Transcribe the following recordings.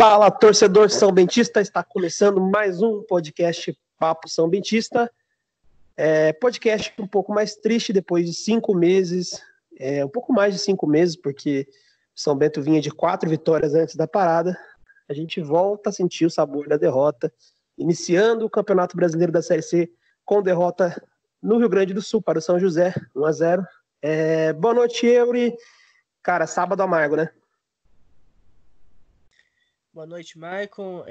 Fala, torcedor São Bentista, está começando mais um podcast Papo São Bentista. Podcast um pouco mais triste depois de 5 meses, um pouco mais de 5 meses, porque São Bento vinha de 4 vitórias antes da parada. A gente volta a sentir o sabor da derrota, iniciando o Campeonato Brasileiro da Série C com derrota no Rio Grande do Sul para o São José, 1-0. Boa noite, Eury. Cara, sábado amargo, né? Boa noite, Maicon.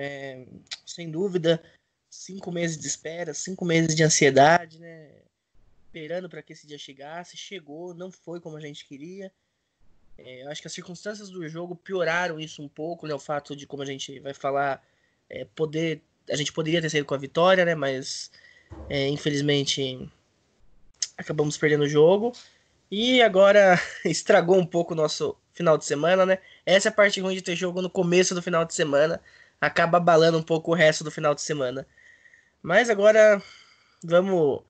Sem dúvida, 5 meses de espera, 5 meses de ansiedade, né? Esperando para que esse dia chegasse. Chegou, não foi como a gente queria. Eu acho que as circunstâncias do jogo pioraram isso um pouco, né? O fato de, como a gente vai falar, a gente poderia ter saído com a vitória, né? Mas, infelizmente, acabamos perdendo o jogo. E agora estragou um pouco o nosso final de semana, né? Essa é a parte ruim de ter jogo no começo do final de semana. Acaba abalando um pouco o resto do final de semana. Mas agora vamos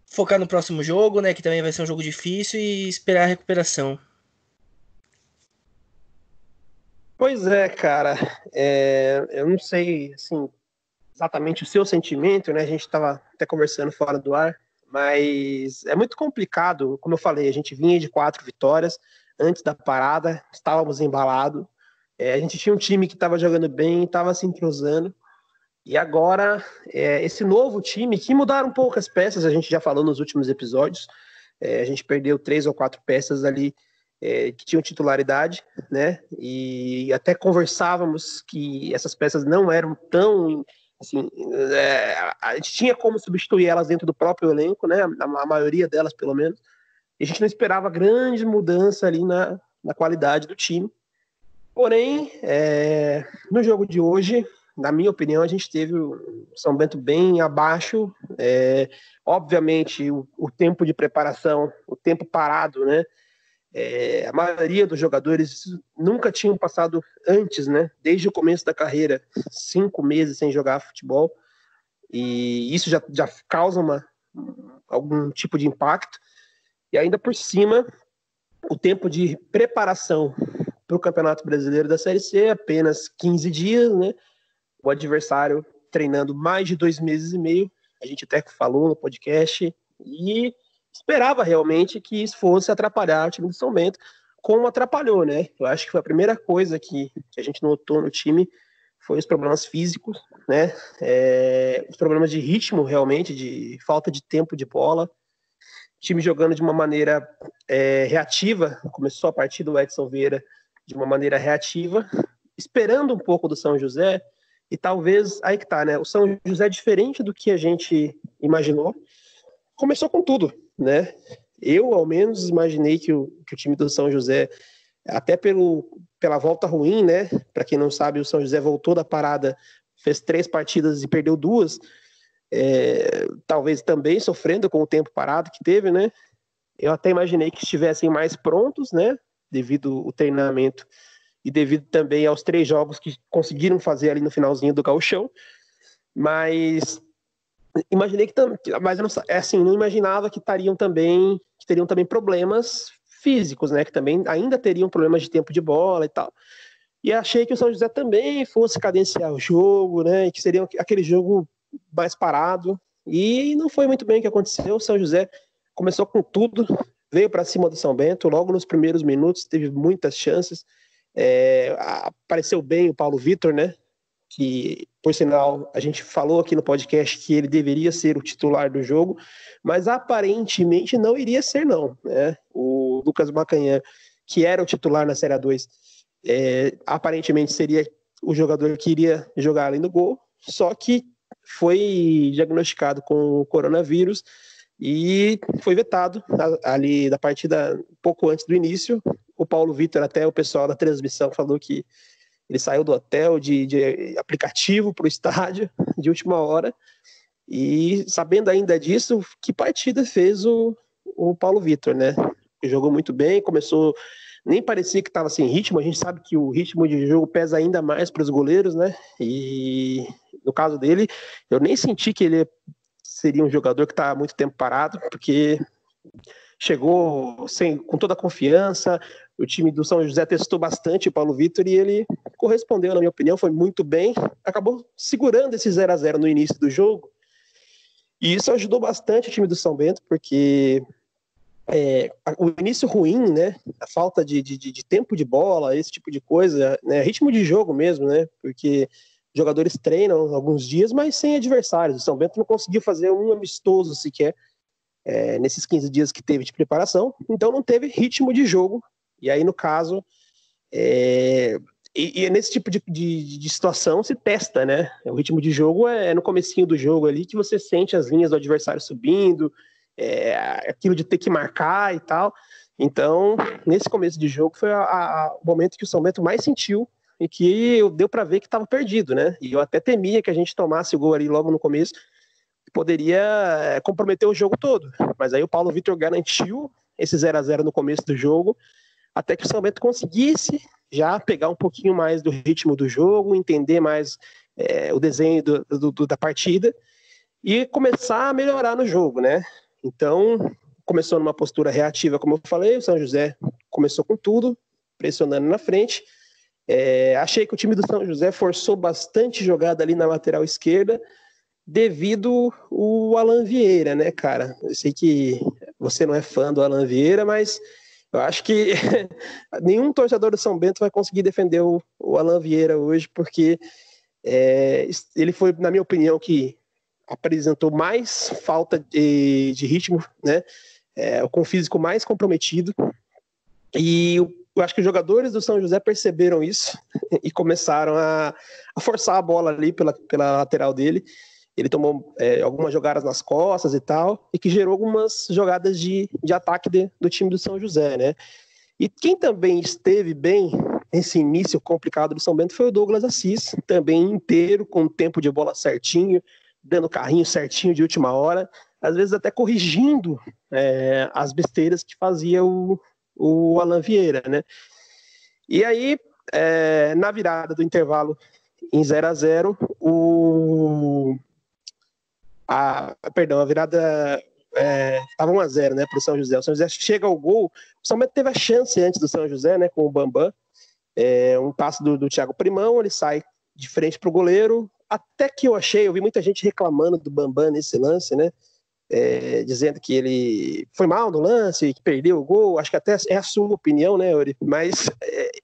focar no próximo jogo, né? Que também vai ser um jogo difícil e esperar a recuperação. Pois é, cara. Eu não sei, assim, exatamente o seu sentimento, né? A gente estava até conversando fora do ar, mas é muito complicado. Como eu falei, a gente vinha de 4 vitórias antes da parada, estávamos embalados. A gente tinha um time que estava jogando bem, estava se entrosando. E agora, esse novo time, que mudaram um pouco as peças, a gente já falou nos últimos episódios, a gente perdeu 3 ou 4 peças ali que tinham titularidade, né? E até conversávamos que essas peças não eram tão, assim, a gente tinha como substituir elas dentro do próprio elenco, né? A maioria delas, pelo menos. E a gente não esperava grande mudança ali na qualidade do time. Porém, no jogo de hoje, na minha opinião, a gente teve o São Bento bem abaixo. Obviamente, o tempo de preparação, o tempo parado, né? A maioria dos jogadores nunca tinham passado antes, né? Desde o começo da carreira, 5 meses sem jogar futebol. E isso já causa algum tipo de impacto. E ainda por cima, o tempo de preparação para o Campeonato Brasileiro da Série C, apenas 15 dias, né? O adversário treinando mais de 2 meses e meio, a gente até falou no podcast, e esperava realmente que isso fosse atrapalhar o time do São Bento, como atrapalhou, né? Eu acho que foi a primeira coisa que a gente notou no time, foi os problemas físicos, né? Os problemas de ritmo, realmente, de falta de tempo de bola, o time jogando de uma maneira reativa, começou a partir do Edson Vieira de uma maneira reativa, esperando um pouco do São José, e talvez, aí que tá, né? O São José, diferente do que a gente imaginou, começou com tudo, né? Eu, ao menos, imaginei que o time do São José, até pela volta ruim, né? Para quem não sabe, o São José voltou da parada, fez 3 partidas e perdeu 2, talvez também sofrendo com o tempo parado que teve, né? Eu até imaginei que estivessem mais prontos, né? Devido ao treinamento e devido também aos 3 jogos que conseguiram fazer ali no finalzinho do Gauchão. Mas imaginei mas eu não imaginava que teriam também problemas físicos, né? Que também ainda teriam problemas de tempo de bola e tal. E achei que o São José também fosse cadenciar o jogo, né? E que seria aquele jogo mais parado. E não foi muito bem o que aconteceu. O São José começou com tudo, veio para cima do São Bento, logo nos primeiros minutos, teve muitas chances. Apareceu bem o Paulo Vitor, né? Que, por sinal, a gente falou aqui no podcast que ele deveria ser o titular do jogo, mas aparentemente não iria ser, não, né? O Lucas Macanhã, que era o titular na Série A2, aparentemente seria o jogador que iria jogar ali no gol, só que foi diagnosticado com o coronavírus e foi vetado ali da partida pouco antes do início. O Paulo Vitor, até o pessoal da transmissão falou que ele saiu do hotel de aplicativo para o estádio de última hora. E sabendo ainda disso, que partida fez o Paulo Vitor, né? Jogou muito bem, começou, nem parecia que estava sem ritmo. A gente sabe que o ritmo de jogo pesa ainda mais para os goleiros, né? E no caso dele, eu nem senti que ele seria um jogador que está há muito tempo parado, porque chegou com toda a confiança. O time do São José testou bastante o Paulo Vitor e ele correspondeu, na minha opinião, foi muito bem, acabou segurando esse 0-0 no início do jogo, e isso ajudou bastante o time do São Bento, porque o início ruim, né, a falta de tempo de bola, esse tipo de coisa, né, ritmo de jogo mesmo, né, porque jogadores treinam alguns dias, mas sem adversários. O São Bento não conseguiu fazer um amistoso sequer nesses 15 dias que teve de preparação, então não teve ritmo de jogo, e aí no caso, e nesse tipo de situação se testa, né, o ritmo de jogo é no comecinho do jogo ali que você sente as linhas do adversário subindo, aquilo de ter que marcar e tal. Então, nesse começo de jogo foi o momento que o São Bento mais sentiu e que deu para ver que estava perdido, né? E eu até temia que a gente tomasse o gol ali logo no começo, que poderia comprometer o jogo todo. Mas aí o Paulo Vitor garantiu esse 0-0 no começo do jogo, até que o São Bento conseguisse já pegar um pouquinho mais do ritmo do jogo, entender mais o desenho da partida e começar a melhorar no jogo, né? Então, começou numa postura reativa, como eu falei, o São José começou com tudo, pressionando na frente. Achei que o time do São José forçou bastante jogada ali na lateral esquerda, devido o Alan Vieira, né, cara? Eu sei que você não é fã do Alan Vieira, mas eu acho que nenhum torcedor do São Bento vai conseguir defender o Alan Vieira hoje, porque ele foi, na minha opinião, que apresentou mais falta de ritmo, né? Com o físico mais comprometido. E eu acho que os jogadores do São José perceberam isso e começaram a forçar a bola ali pela lateral dele. Ele tomou algumas jogadas nas costas e tal, e que gerou algumas jogadas de ataque do time do São José, né? E quem também esteve bem nesse início complicado do São Bento foi o Douglas Assis, também inteiro, com o tempo de bola certinho, dando carrinho certinho de última hora, às vezes até corrigindo as besteiras que fazia o Alan Vieira, né? E aí, na virada do intervalo em 0-0, a virada estava 1-0, né, para o São José. O São José chega ao gol, o São Bento teve a chance antes do São José, né, com o Bambam, um passe do Thiago Primão, ele sai de frente para o goleiro, até que eu vi muita gente reclamando do Bambam nesse lance, né, dizendo que ele foi mal no lance, que perdeu o gol. Acho que até é a sua opinião, né, Yuri? Mas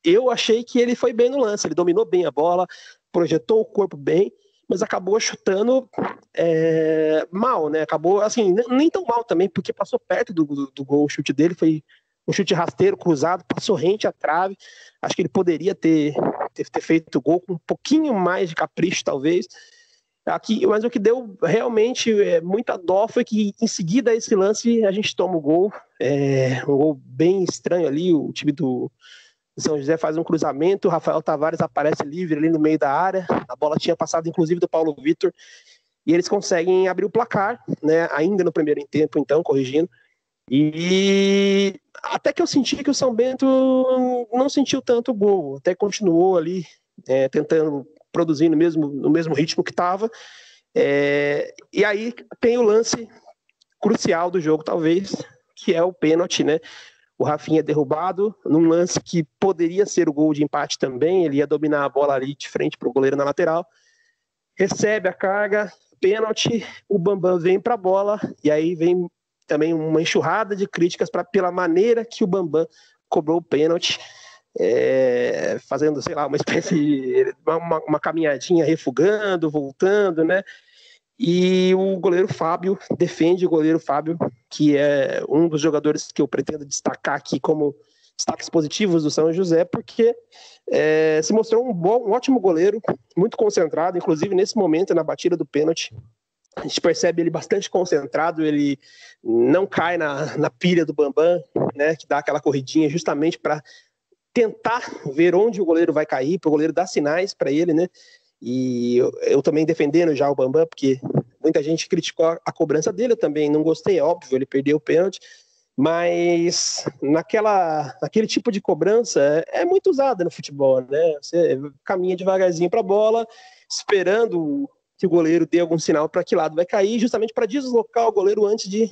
eu achei que ele foi bem no lance, ele dominou bem a bola, projetou o corpo bem, mas acabou chutando mal, né? Acabou, assim, nem tão mal também, porque passou perto do gol. O chute dele foi um chute rasteiro, cruzado, passou rente à trave. Acho que ele poderia ter feito o gol com um pouquinho mais de capricho, talvez. Mas o que deu realmente muita dó foi que em seguida a esse lance a gente toma o gol, um gol bem estranho ali. O time do São José faz um cruzamento, o Rafael Tavares aparece livre ali no meio da área, a bola tinha passado inclusive do Paulo Vitor, e eles conseguem abrir o placar, né, ainda no primeiro tempo, então, corrigindo, e até que eu senti que o São Bento não sentiu tanto o gol, até continuou ali tentando produzir no mesmo ritmo que estava, e aí tem o lance crucial do jogo, talvez, que é o pênalti, né? O Rafinha é derrubado num lance que poderia ser o gol de empate também, ele ia dominar a bola ali de frente para o goleiro na lateral, recebe a carga, pênalti, o Bambam vem para a bola, e aí vem também uma enxurrada de críticas pela maneira que o Bambam cobrou o pênalti, fazendo, sei lá, uma espécie, uma caminhadinha, refugando, voltando, né? E o goleiro Fábio defende o goleiro Fábio, que é um dos jogadores que eu pretendo destacar aqui como destaques positivos do São José, porque se mostrou um ótimo goleiro, muito concentrado, inclusive nesse momento, na batida do pênalti. A gente percebe ele bastante concentrado, ele não cai na pilha do Bambam, né, que dá aquela corridinha justamente para tentar ver onde o goleiro vai cair, para o goleiro dar sinais para ele, né? E eu também defendendo já o Bambam, porque muita gente criticou a cobrança dele, eu também não gostei, é óbvio, ele perdeu o pênalti, mas naquele tipo de cobrança é muito usada no futebol, né? Você caminha devagarzinho para a bola, esperando que o goleiro dê algum sinal para que lado vai cair, justamente para deslocar o goleiro antes de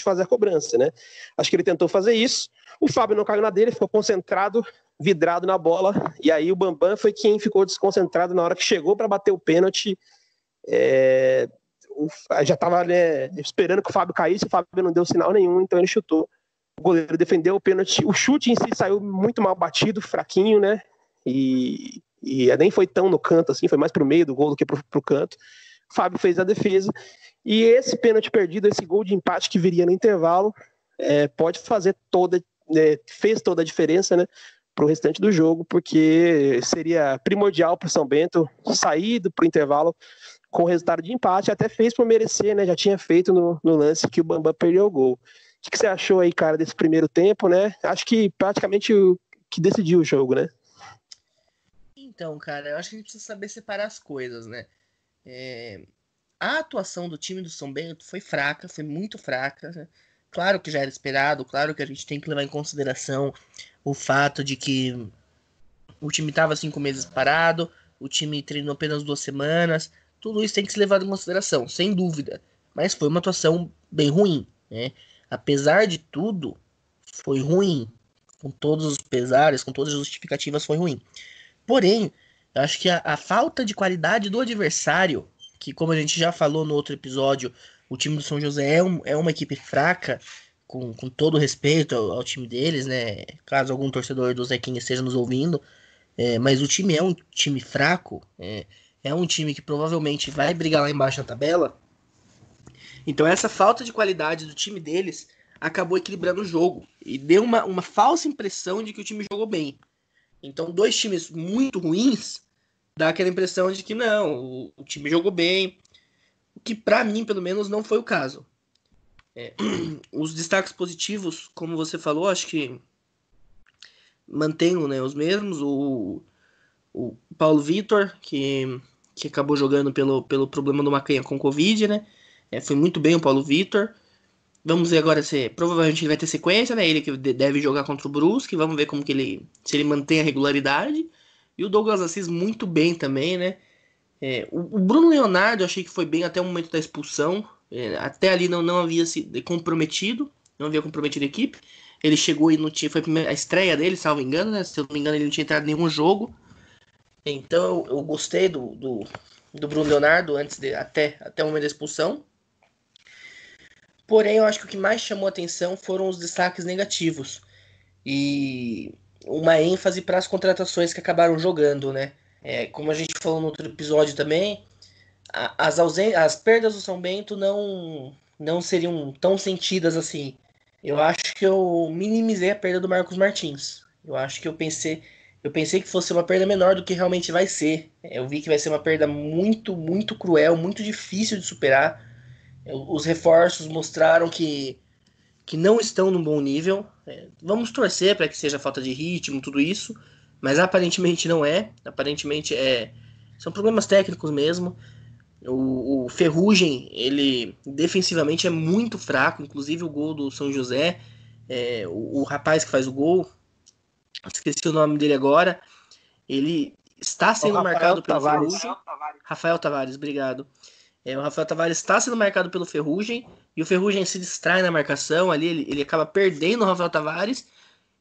fazer a cobrança, né? Acho que ele tentou fazer isso, o Fábio não caiu na dele, ficou concentrado vidrado na bola, e aí o Bambam foi quem ficou desconcentrado na hora que chegou para bater o pênalti. Já estava, né, esperando que o Fábio caísse, o Fábio não deu sinal nenhum, então ele chutou. O goleiro defendeu o pênalti. O chute em si saiu muito mal batido, fraquinho, né? E nem foi tão no canto assim, foi mais pro meio do gol do que pro canto. O Fábio fez a defesa. E esse pênalti perdido, esse gol de empate que viria no intervalo, pode fazer fez toda a diferença, né? Pro restante do jogo, porque seria primordial para o São Bento sair pro intervalo com o resultado de empate, até fez por merecer, né? Já tinha feito no lance que o Bambam perdeu o gol. O que você achou aí, cara, desse primeiro tempo, né? Acho que praticamente o que decidiu o jogo, né? Então, cara, eu acho que a gente precisa saber separar as coisas, né? A atuação do time do São Bento foi fraca, foi muito fraca, né? Claro que já era esperado, claro que a gente tem que levar em consideração o fato de que o time estava 5 meses parado, o time treinou apenas 2 semanas, tudo isso tem que ser levado em consideração, sem dúvida. Mas foi uma atuação bem ruim, né? Apesar de tudo, foi ruim. Com todos os pesares, com todas as justificativas, foi ruim. Porém, eu acho que a falta de qualidade do adversário, que como a gente já falou no outro episódio, o time do São José é uma equipe fraca, com todo respeito ao time deles, né? Caso algum torcedor do Zequinha esteja nos ouvindo, mas o time é um time fraco, é um time que provavelmente vai brigar lá embaixo na tabela. Então essa falta de qualidade do time deles acabou equilibrando o jogo e deu uma falsa impressão de que o time jogou bem. Então 2 times muito ruins dá aquela impressão de que não, o time jogou bem, o que pra mim pelo menos não foi o caso. Os destaques positivos, como você falou, acho que mantenho, né, os mesmos. O Paulo Vitor, que acabou jogando pelo problema do Macanha com Covid, né? Foi muito bem o Paulo Vitor. Vamos ver agora se provavelmente ele vai ter sequência, né? Ele que deve jogar contra o Brusque. Vamos ver como que se ele mantém a regularidade. E o Douglas Assis muito bem também, né? O Bruno Leonardo eu achei que foi bem até o momento da expulsão. Até ali não havia se comprometido, não havia comprometido a equipe. Ele chegou e não tinha, foi a estreia dele, salvo engano, né? Se eu não me engano, ele não tinha entrado em nenhum jogo. Então eu gostei do Bruno Leonardo até o momento da expulsão. Porém, eu acho que o que mais chamou a atenção foram os destaques negativos. E uma ênfase para as contratações que acabaram jogando, né? Como a gente falou no outro episódio também, as perdas do São Bento não seriam tão sentidas assim. Eu acho que eu minimizei a perda do Marcos Martins. Eu pensei que fosse uma perda menor do que realmente vai ser. Eu vi que vai ser uma perda muito, muito cruel, muito difícil de superar. Os reforços mostraram que não estão num bom nível. Vamos torcer para que seja falta de ritmo, tudo isso, mas aparentemente não é. Aparentemente são problemas técnicos mesmo. O Ferrugem, ele defensivamente é muito fraco, inclusive o gol do São José, o rapaz que faz o gol, esqueci o nome dele agora, ele está sendo marcado pelo Ferrugem. Rafael Tavares, obrigado. O Rafael Tavares está sendo marcado pelo Ferrugem, e o Ferrugem se distrai na marcação, ali ele acaba perdendo o Rafael Tavares,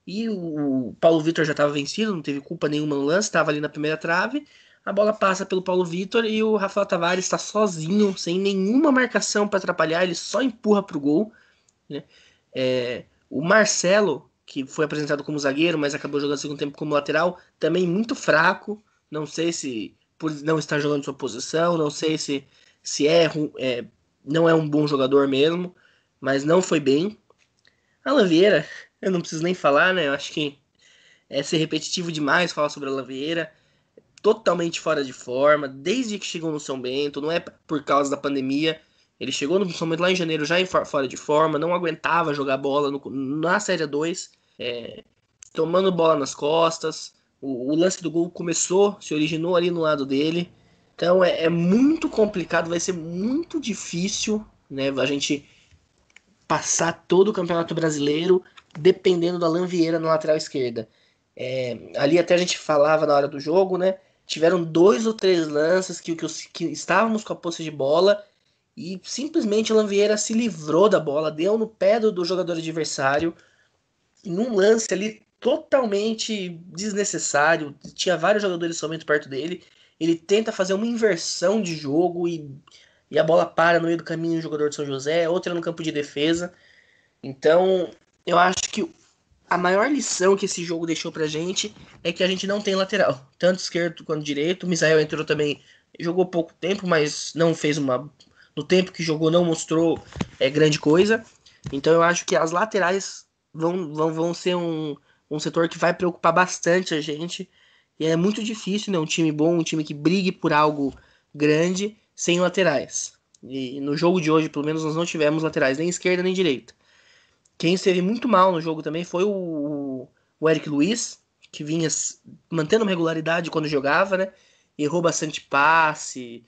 e o Paulo Vitor já estava vencido, não teve culpa nenhuma no lance, estava ali na primeira trave, a bola passa pelo Paulo Vitor e o Rafael Tavares está sozinho, sem nenhuma marcação para atrapalhar, ele só empurra para o gol, né? O Marcelo, que foi apresentado como zagueiro, mas acabou jogando o segundo tempo como lateral, também muito fraco, não sei se por não estar jogando sua posição, não sei se não é um bom jogador mesmo, mas não foi bem. Alan Vieira, eu não preciso nem falar, né? Eu acho que é ser repetitivo demais falar sobre Alan Vieira. Totalmente fora de forma, desde que chegou no São Bento, não é por causa da pandemia. Ele chegou no São Bento lá em janeiro já fora de forma, não aguentava jogar bola na Série 2, tomando bola nas costas. O lance do gol se originou ali no lado dele. Então é muito complicado, vai ser muito difícil, né, a gente passar todo o Campeonato Brasileiro dependendo da Alan Vieira na lateral esquerda. Ali até a gente falava na hora do jogo, né? Tiveram 2 ou 3 lances que estávamos com a posse de bola e simplesmente o Alan Vieira se livrou da bola, deu no pé do jogador adversário. Em um lance ali totalmente desnecessário. Tinha vários jogadores somente perto dele. Ele tenta fazer uma inversão de jogo e a bola para no meio do caminho do jogador de São José, outra no campo de defesa. Então, eu acho que a maior lição que esse jogo deixou pra gente é que a gente não tem lateral, tanto esquerdo quanto direito. O Misael entrou também, jogou pouco tempo, mas não fez uma. No tempo que jogou, não mostrou grande coisa. Então, eu acho que as laterais vão ser um setor que vai preocupar bastante a gente. E é muito difícil, né? Um time bom, um time que brigue por algo grande, sem laterais. E no jogo de hoje, pelo menos, nós não tivemos laterais, nem esquerda nem direita. Quem esteve muito mal no jogo também foi o Eric Luiz, que vinha mantendo uma regularidade quando jogava, né? Errou bastante passe.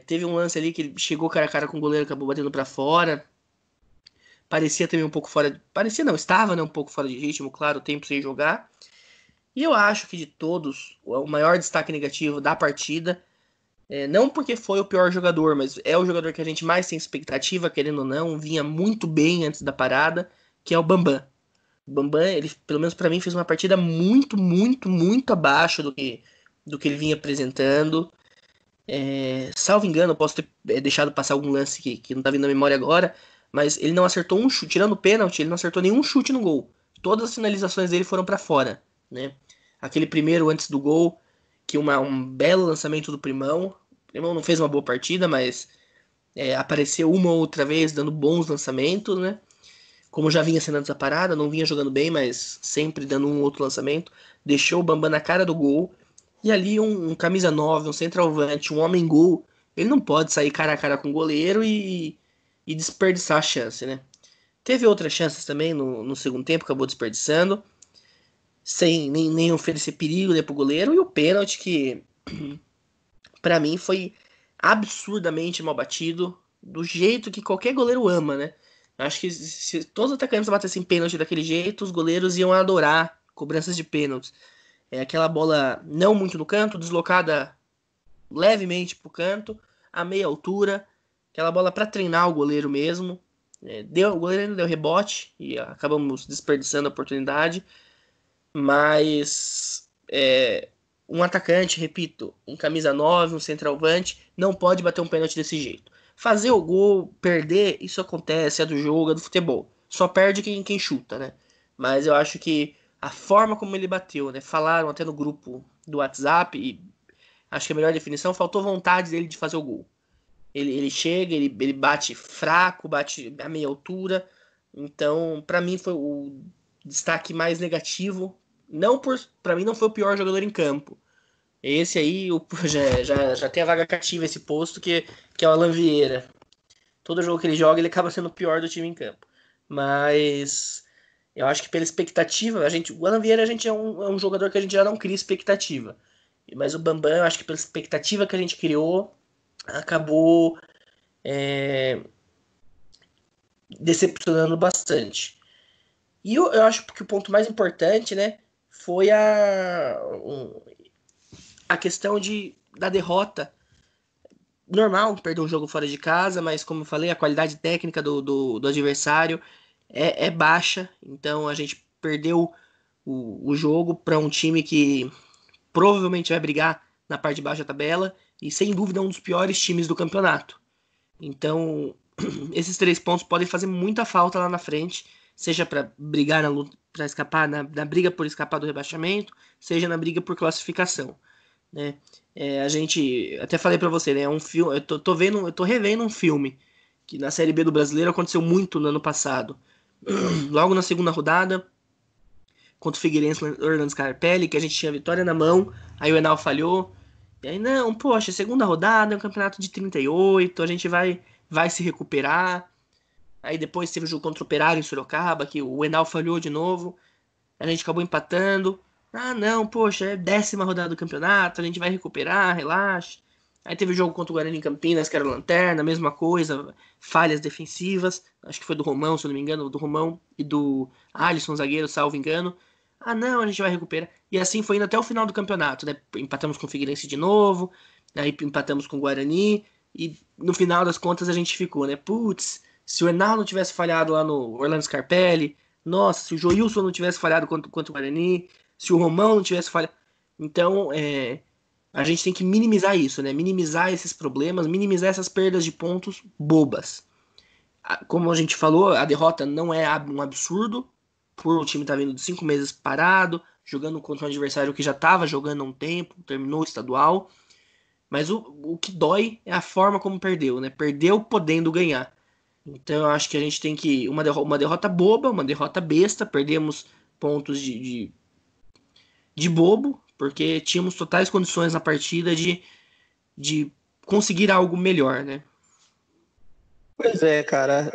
Teve um lance ali que ele chegou cara a cara com o goleiro, acabou batendo para fora. Parecia também um pouco fora. Parecia não, estava, né, um pouco fora de ritmo, claro, tempo sem jogar. E eu acho que de todos, o maior destaque negativo da partida, não porque foi o pior jogador, mas é o jogador que a gente mais tem expectativa, querendo ou não, vinha muito bem antes da parada, que é o Bambam. O Bambam, ele, pelo menos pra mim, fez uma partida muito, muito, muito abaixo do que ele vinha apresentando. Salvo engano, eu posso ter deixado passar algum lance que não tá vindo na memória agora, mas ele não acertou um chute, tirando o pênalti, ele não acertou nenhum chute no gol. Todas as finalizações dele foram pra fora, né? Aquele primeiro antes do gol, que um belo lançamento do Primão. O Primão não fez uma boa partida, mas apareceu uma ou outra vez dando bons lançamentos, né? Como já vinha sendo antes da parada, não vinha jogando bem, mas sempre dando um outro lançamento. Deixou o Bambam na cara do gol. E ali um camisa 9, um centroavante, um homem-gol, ele não pode sair cara a cara com o goleiro e desperdiçar a chance, né? Teve outras chances também no segundo tempo, acabou desperdiçando, sem nem oferecer perigo, né, pro goleiro. E o pênalti que, pra mim, foi absurdamente mal batido, do jeito que qualquer goleiro ama, né? Acho que se todos os atacantes batessem pênalti daquele jeito, os goleiros iam adorar cobranças de pênaltis. É aquela bola não muito no canto, deslocada levemente pro canto, a meia altura, aquela bola para treinar o goleiro mesmo. O goleiro ainda deu rebote e acabamos desperdiçando a oportunidade, mas um atacante, repito, um camisa 9, um centroavante, não pode bater um pênalti desse jeito. Fazer o gol, perder, isso acontece, é do jogo, é do futebol. Só perde quem chuta, né? Mas eu acho que a forma como ele bateu, né? Falaram até no grupo do WhatsApp, e acho que a melhor definição, faltou vontade dele de fazer o gol. Ele chega, ele bate fraco, bate a meia altura. Então, pra mim foi o destaque mais negativo. Não para mim não foi o pior jogador em campo. Esse aí já tem a vaga cativa esse posto que é o Alan Vieira. Todo jogo que ele joga, ele acaba sendo o pior do time em campo. Mas eu acho que pela expectativa, o Alan Vieira é um jogador que a gente já não cria expectativa. Mas o Bambam, eu acho que pela expectativa que a gente criou, acabou decepcionando bastante. E eu acho que o ponto mais importante, né, foi a questão da derrota. Normal perder um jogo fora de casa, mas como eu falei, a qualidade técnica do adversário é baixa. Então a gente perdeu o jogo para um time que provavelmente vai brigar na parte de baixo da tabela e sem dúvida é um dos piores times do campeonato. Então esses 3 pontos podem fazer muita falta lá na frente, seja para brigar na luta, para escapar na briga por escapar do rebaixamento, seja na briga por classificação, né? A gente até falei para você, né? É um filme, eu tô revendo um filme que na Série B do Brasileiro aconteceu muito no ano passado. Logo na segunda rodada, contra o Figueirense Orlando Scarpelli, que a gente tinha vitória na mão, aí o Enal falhou. E aí, não, poxa, segunda rodada, é um campeonato de 38, a gente vai se recuperar. Aí depois teve o jogo contra o Operário em Sorocaba, que o Enal falhou de novo, a gente acabou empatando. Ah, não, poxa, é 10ª rodada do campeonato, a gente vai recuperar, relaxa. Aí teve o jogo contra o Guarani em Campinas, que era o Lanterna, mesma coisa, falhas defensivas, acho que foi do Romão, se eu não me engano, do Romão e do Alisson, zagueiro, salvo engano. Ah, não, a gente vai recuperar. E assim foi indo até o final do campeonato, né? Empatamos com o Figueirense de novo, aí empatamos com o Guarani, e no final das contas a gente ficou, né? Putz, se o Enal não tivesse falhado lá no Orlando Scarpelli, Nossa, se o Joilson não tivesse falhado contra o Guarani, se o Romão não tivesse falhado. Então, a gente tem que minimizar isso, né? Minimizar esses problemas, minimizar essas perdas de pontos bobas. Como a gente falou, a derrota não é um absurdo, por o time estar vindo de 5 meses parado, jogando contra um adversário que já estava jogando há um tempo, terminou o estadual. Mas o que dói é a forma como perdeu, né? Perdeu podendo ganhar. Então eu acho que a gente tem que. Uma derrota boba, uma derrota besta, perdemos pontos de bobo, porque tínhamos totais condições na partida de conseguir algo melhor, né? Pois é, cara.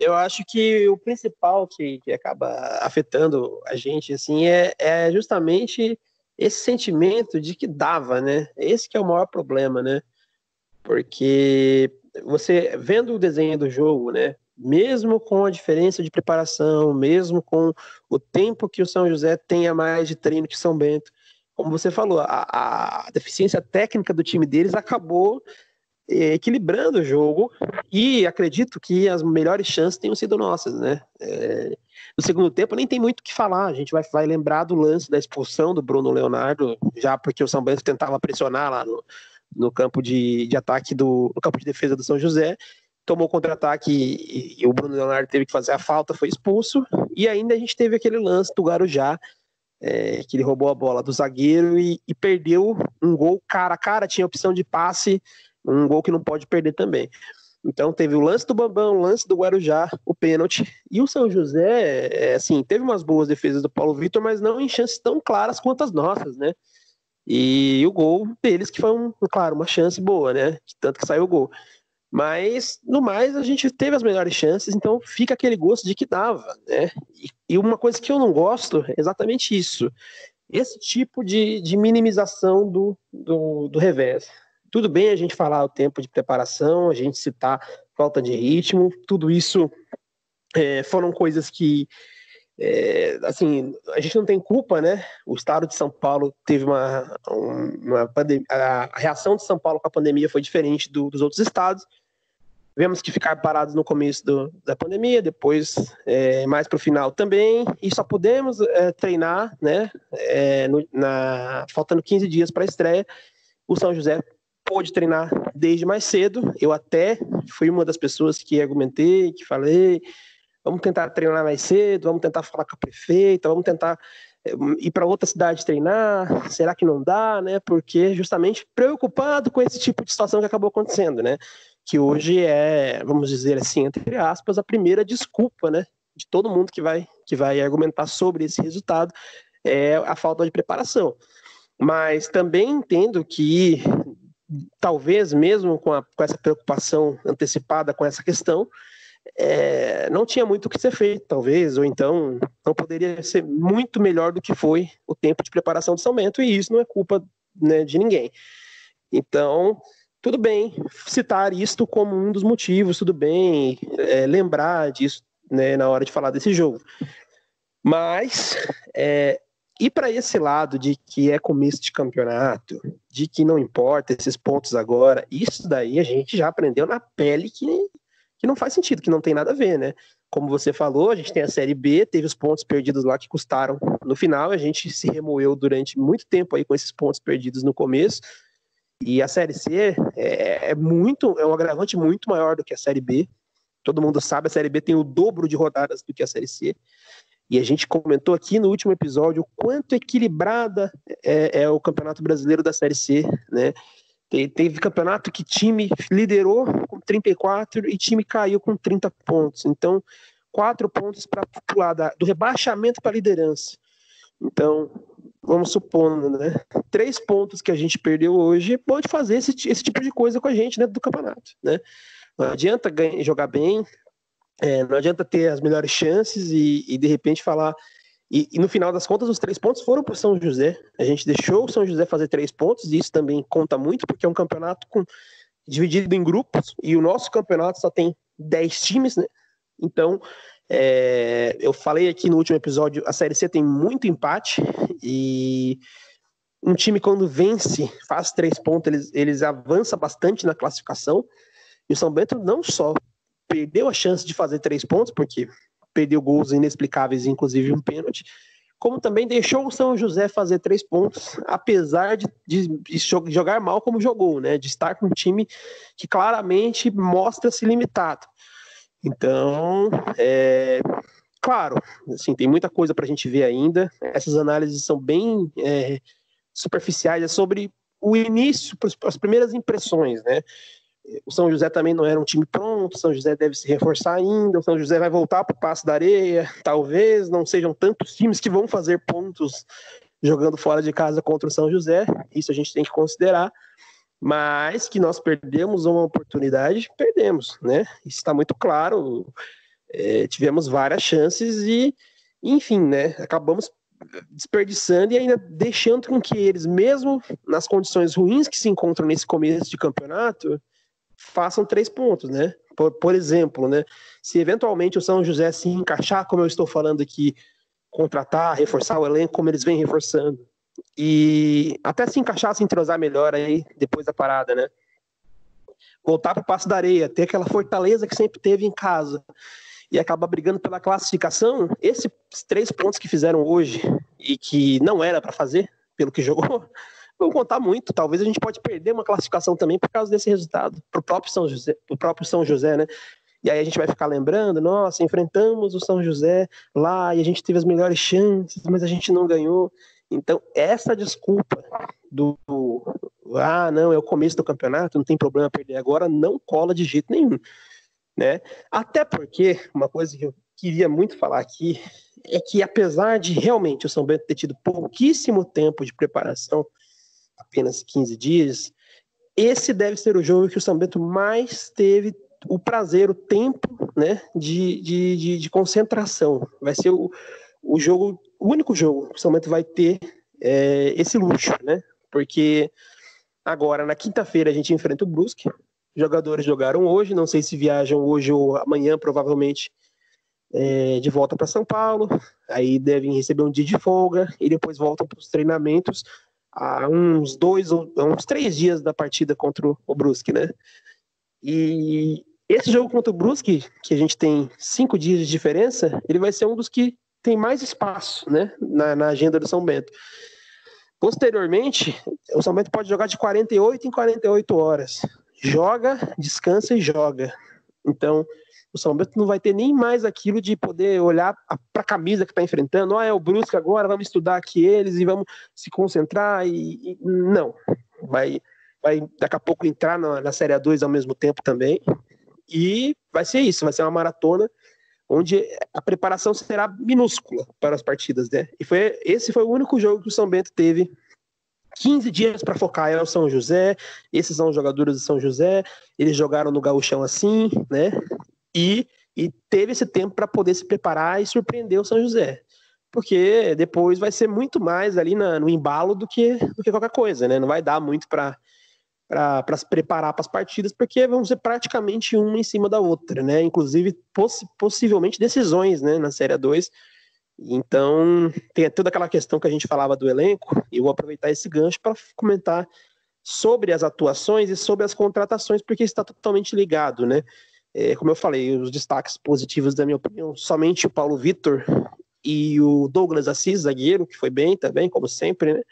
Eu acho que o principal que acaba afetando a gente, assim, é justamente esse sentimento de que dava, né? Esse que é o maior problema, né? Porque você vendo o desenho do jogo, né? Mesmo com a diferença de preparação, mesmo com o tempo que o São José tem a mais de treino que São Bento, como você falou, a deficiência técnica do time deles acabou equilibrando o jogo e acredito que as melhores chances tenham sido nossas, né? No segundo tempo nem tem muito o que falar, a gente vai lembrar do lance da expulsão do Bruno Leonardo, já porque o São Bento tentava pressionar lá no campo de ataque no campo de defesa do São José, tomou contra-ataque e o Bruno Leonardo teve que fazer a falta, foi expulso, e ainda a gente teve aquele lance do Guarujá, que ele roubou a bola do zagueiro e perdeu um gol cara a cara, tinha opção de passe, um gol que não pode perder também. Então teve o lance do Bambam, o lance do Guarujá, o pênalti, e o São José, assim, teve umas boas defesas do Paulo Vitor, mas não em chances tão claras quanto as nossas, né? E o gol deles que foi, claro, uma chance boa, né? Tanto que saiu o gol. Mas, no mais, a gente teve as melhores chances, então fica aquele gosto de que dava, né? E uma coisa que eu não gosto é exatamente isso. Esse tipo de minimização do revés. Tudo bem a gente falar o tempo de preparação, a gente citar falta de ritmo, tudo isso foram coisas que, assim, a gente não tem culpa, né? O estado de São Paulo teve uma pandemia, a reação de São Paulo com a pandemia foi diferente dos outros estados. Tivemos que ficar parados no começo da pandemia, depois mais para o final também, e só pudemos treinar, né, faltando 15 dias para a estreia. O São José pôde treinar desde mais cedo. Eu até fui uma das pessoas que argumentei, que falei, vamos tentar treinar mais cedo, vamos tentar falar com a prefeita, vamos tentar ir para outra cidade treinar, será que não dá, né? Porque justamente preocupado com esse tipo de situação que acabou acontecendo, né? Que hoje vamos dizer assim, entre aspas, a primeira desculpa, né? De todo mundo que vai argumentar sobre esse resultado é a falta de preparação. Mas também entendo que talvez mesmo com essa preocupação antecipada com essa questão, não tinha muito o que ser feito, talvez, ou então não poderia ser muito melhor do que foi o tempo de preparação do São Bento, e isso não é culpa, né, de ninguém. Então, tudo bem citar isto como um dos motivos, tudo bem lembrar disso, né, na hora de falar desse jogo. Mas ir para esse lado de que é começo de campeonato, de que não importa esses pontos agora, isso daí a gente já aprendeu na pele que não faz sentido, que não tem nada a ver, né? Como você falou, a gente tem a Série B, teve os pontos perdidos lá que custaram no final, a gente se remoeu durante muito tempo aí com esses pontos perdidos no começo, e a Série C é um agravante muito maior do que a Série B. Todo mundo sabe, a Série B tem o dobro de rodadas do que a Série C. E a gente comentou aqui no último episódio o quanto equilibrada é o Campeonato Brasileiro da Série C, né? Teve campeonato que time liderou com 34 e time caiu com 30 pontos. Então, 4 pontos para pular do rebaixamento para a liderança. Então, vamos supondo, né? 3 pontos que a gente perdeu hoje pode fazer esse tipo de coisa com a gente dentro do campeonato, né? Não adianta jogar bem, não adianta ter as melhores chances e de repente falar. E no final das contas, os 3 pontos foram para o São José. A gente deixou o São José fazer 3 pontos, e isso também conta muito, porque é um campeonato dividido em grupos, e o nosso campeonato só tem 10 times, né? Então, eu falei aqui no último episódio, a Série C tem muito empate, e um time quando vence, faz 3 pontos, eles avançam bastante na classificação, e o São Bento não só perdeu a chance de fazer 3 pontos, porque perdeu gols inexplicáveis, inclusive um pênalti, como também deixou o São José fazer 3 pontos, apesar de jogar mal como jogou, né? De estar com um time que claramente mostra-se limitado. Então, claro, assim, tem muita coisa para a gente ver ainda. Essas análises são bem superficiais, é sobre o início, as primeiras impressões, né? O São José também não era um time pronto, o São José deve se reforçar ainda, o São José vai voltar para o Passo da Areia, talvez não sejam tantos times que vão fazer pontos jogando fora de casa contra o São José, isso a gente tem que considerar, mas que nós perdemos uma oportunidade, perdemos, né? Isso está muito claro, tivemos várias chances e, enfim, né? Acabamos desperdiçando e ainda deixando com que eles, mesmo nas condições ruins que se encontram nesse começo de campeonato, façam 3 pontos, né? Por exemplo, né? Se eventualmente o São José se encaixar, como eu estou falando aqui, contratar, reforçar o elenco, como eles vêm reforçando, e até se encaixar, se entrosar melhor aí, depois da parada, né? Voltar para o Passo da Areia, ter aquela fortaleza que sempre teve em casa, e acabar brigando pela classificação, esses 3 pontos que fizeram hoje, e que não era para fazer, pelo que jogou, vão contar muito. Talvez a gente pode perder uma classificação também por causa desse resultado, pro próprio São José, né? E aí a gente vai ficar lembrando, nossa, enfrentamos o São José lá e a gente teve as melhores chances, mas a gente não ganhou. Então, essa desculpa não, é o começo do campeonato, não tem problema perder agora, não cola de jeito nenhum, né? Até porque, uma coisa que eu queria muito falar aqui, é que apesar de realmente o São Bento ter tido pouquíssimo tempo de preparação, apenas 15 dias, esse deve ser o jogo que o São Bento mais teve o prazer, o tempo, né, de concentração. Vai ser o único jogo que o São Bento vai ter esse luxo, né? Porque agora, na quinta-feira, a gente enfrenta o Brusque. Os jogadores jogaram hoje, não sei se viajam hoje ou amanhã, provavelmente, de volta para São Paulo. Aí devem receber um dia de folga e depois voltam para os treinamentos há uns 3 dias da partida contra o Brusque, né? E esse jogo contra o Brusque, que a gente tem 5 dias de diferença, ele vai ser um dos que tem mais espaço, né, na agenda do São Bento. Posteriormente, o São Bento pode jogar de 48 em 48 horas. Joga, descansa e joga. Então, o São Bento não vai ter nem mais aquilo de poder olhar para a camisa que está enfrentando. É o Brusque agora, vamos estudar aqui eles e vamos se concentrar. Não, vai daqui a pouco entrar na Série A2 ao mesmo tempo também. E vai ser isso, vai ser uma maratona onde a preparação será minúscula para as partidas, né? E esse foi o único jogo que o São Bento teve 15 dias para focar. É o São José, esses são os jogadores do São José, eles jogaram no Gauchão assim, né? E teve esse tempo para poder se preparar e surpreender o São José. Porque depois vai ser muito mais ali no embalo do que qualquer coisa, né? Não vai dar muito para se preparar para as partidas, porque vão ser praticamente uma em cima da outra, né? Inclusive, possivelmente decisões, né, na Série A2. Então, tem toda aquela questão que a gente falava do elenco, e eu vou aproveitar esse gancho para comentar sobre as atuações e sobre as contratações, porque está totalmente ligado, né? Como eu falei, os destaques positivos, da minha opinião, somente o Paulo Vitor e o Douglas Assis, zagueiro, que foi bem também, como sempre, né?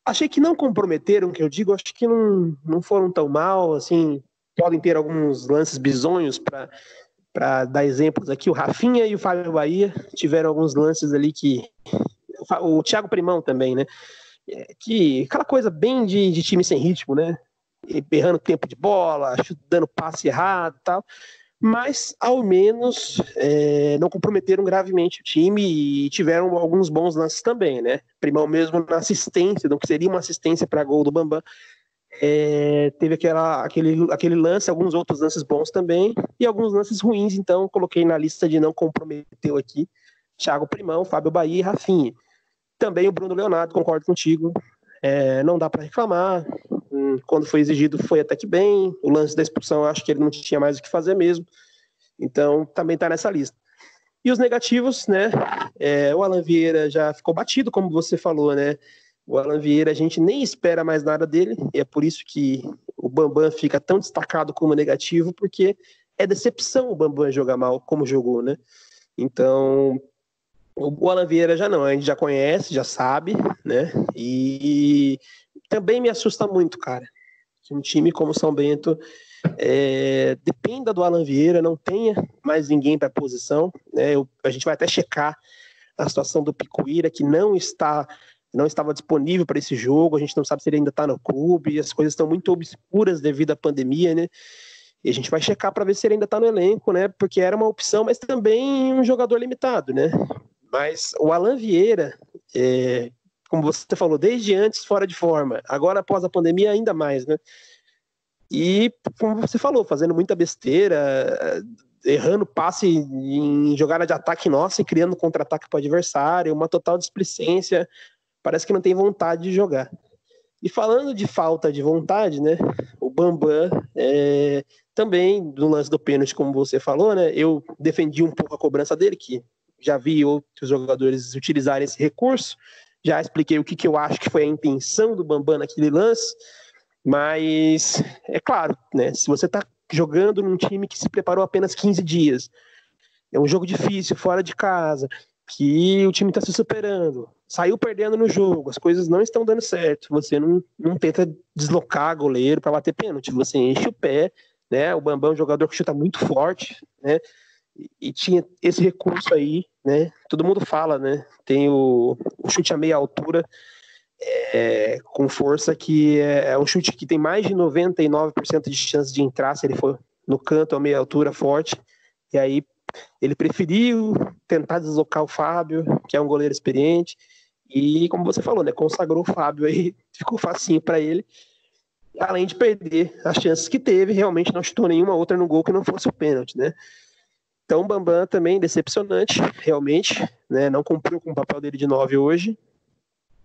Achei que não comprometeram, que eu digo, acho que não foram tão mal, assim, podem ter alguns lances bizonhos para dar exemplos aqui. O Rafinha e o Fábio Bahia tiveram alguns lances ali que... O Thiago Primão também, né? Que aquela coisa bem de time sem ritmo, né? Errando tempo de bola, dando passe errado e tal, mas ao menos não comprometeram gravemente o time e tiveram alguns bons lances também, né? Primão mesmo na assistência, não que seria uma assistência para gol do Bambam, teve aquele lance, alguns outros lances bons também e alguns lances ruins, então coloquei na lista de não comprometeu aqui Thiago Primão, Fábio Bahia e Rafinha. Também o Bruno Leonardo, concordo contigo, não dá para reclamar. Quando foi exigido foi até que bem. O lance da expulsão, acho que ele não tinha mais o que fazer mesmo. Então, também está nessa lista. E os negativos, né? O Alan Vieira já ficou batido, como você falou, né? O Alan Vieira, a gente nem espera mais nada dele. E é por isso que o Bambam fica tão destacado como negativo, porque é decepção o Bambam jogar mal como jogou, né? Então, o Alan Vieira já não, a gente já conhece, já sabe, né? E também me assusta muito, cara, que um time como o São Bento dependa do Alan Vieira, não tenha mais ninguém para a posição, né? A gente vai até checar a situação do Picuíra, que não estava disponível para esse jogo, a gente não sabe se ele ainda está no clube, as coisas estão muito obscuras devido à pandemia, né? E a gente vai checar para ver se ele ainda está no elenco, né? Porque era uma opção, mas também um jogador limitado, né? Mas o Alan Vieira, como você falou, desde antes fora de forma, agora após a pandemia ainda mais, né? E, como você falou, fazendo muita besteira, errando passe em jogada de ataque nossa e criando contra-ataque para o adversário, uma total displicência, parece que não tem vontade de jogar. E falando de falta de vontade, né, o Bambam também, no lance do pênalti, como você falou, né, eu defendi um pouco a cobrança dele, que já vi outros jogadores utilizarem esse recurso, já expliquei o que eu acho que foi a intenção do Bambam naquele lance, mas é claro, né, se você está jogando num time que se preparou apenas 15 dias, é um jogo difícil, fora de casa, que o time está se superando, saiu perdendo no jogo, as coisas não estão dando certo, você não tenta deslocar goleiro para bater pênalti, você enche o pé, né? O Bambam é um jogador que chuta muito forte, né? E tinha esse recurso aí, né? Todo mundo fala, né? Tem o chute a meia altura com força, que é um chute que tem mais de 99% de chance de entrar se ele for no canto a meia altura forte, e aí ele preferiu tentar deslocar o Fábio, que é um goleiro experiente, e como você falou, né, consagrou o Fábio aí, ficou facinho para ele, além de perder as chances que teve, realmente não chutou nenhuma outra no gol que não fosse o pênalti, né? Então o Bambam também decepcionante, realmente, né, não cumpriu com o papel dele de 9 hoje.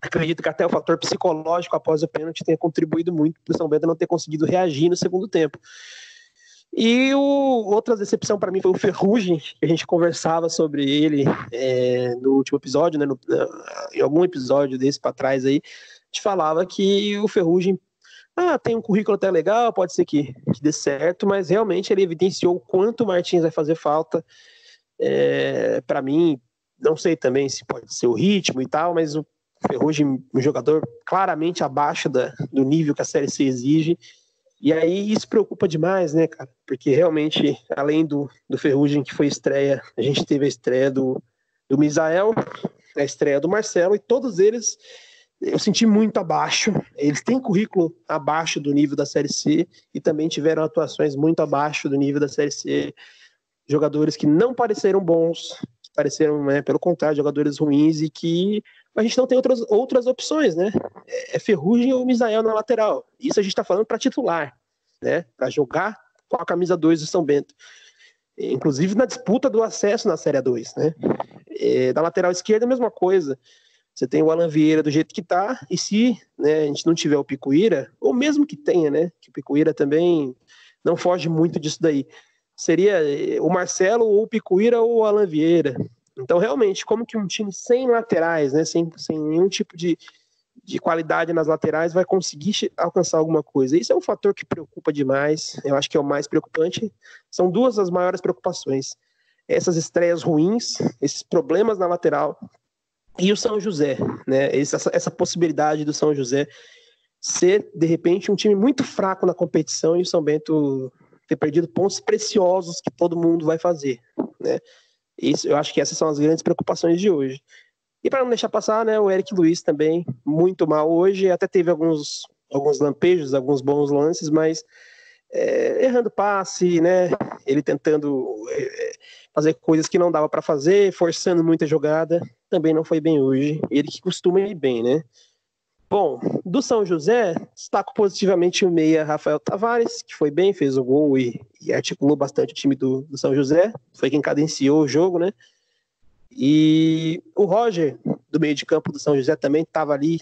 Acredito que até o fator psicológico após o pênalti tenha contribuído muito para o São Bento não ter conseguido reagir no segundo tempo. E outra decepção para mim foi o Ferrugem, que a gente conversava sobre ele no último episódio, né, em algum episódio desse para trás aí, a gente falava que o Ferrugem tem um currículo até legal, pode ser que dê certo, mas realmente ele evidenciou o quanto o Martins vai fazer falta. Para mim, não sei também se pode ser o ritmo e tal, mas o Ferrugem, um jogador claramente abaixo do nível que a Série C exige. E aí isso preocupa demais, né, cara? Porque realmente, além do Ferrugem, que foi estreia, a gente teve a estreia do Misael, a estreia do Marcelo, e todos eles eu senti muito abaixo. Eles têm currículo abaixo do nível da Série C e também tiveram atuações muito abaixo do nível da Série C. Jogadores que não pareceram bons, que pareceram, né, pelo contrário, jogadores ruins e que a gente não tem outras opções, né? É Ferrugem ou Misael na lateral. Isso a gente está falando para titular, né? Para jogar com a camisa 2 do São Bento. Inclusive na disputa do acesso na Série 2, né? Da lateral esquerda, a mesma coisa. Você tem o Alan Vieira do jeito que tá, e se, né, a gente não tiver o Picuíra, ou mesmo que tenha, né? Que o Picuíra também não foge muito disso daí. Seria o Marcelo, ou o Picuíra, ou o Alan Vieira. Então, realmente, como que um time sem laterais, né, sem nenhum tipo de qualidade nas laterais, vai conseguir alcançar alguma coisa? Isso é um fator que preocupa demais, eu acho que é o mais preocupante. São duas das maiores preocupações. Essas estreias ruins, esses problemas na lateral, e o São José, né, essa possibilidade do São José ser, de repente, um time muito fraco na competição e o São Bento ter perdido pontos preciosos que todo mundo vai fazer, né? Isso, eu acho que essas são as grandes preocupações de hoje. E para não deixar passar, né, o Eric Luiz também, muito mal hoje, até teve alguns lampejos, alguns bons lances, mas errando passe, né, ele tentando fazer coisas que não dava para fazer, forçando muita jogada, também não foi bem hoje, ele que costuma ir bem, né. Bom, do São José, destaco positivamente o meia Rafael Tavares, que foi bem, fez o gol e articulou bastante o time do São José, foi quem cadenciou o jogo, né? E o Roger, do meio de campo do São José, também estava ali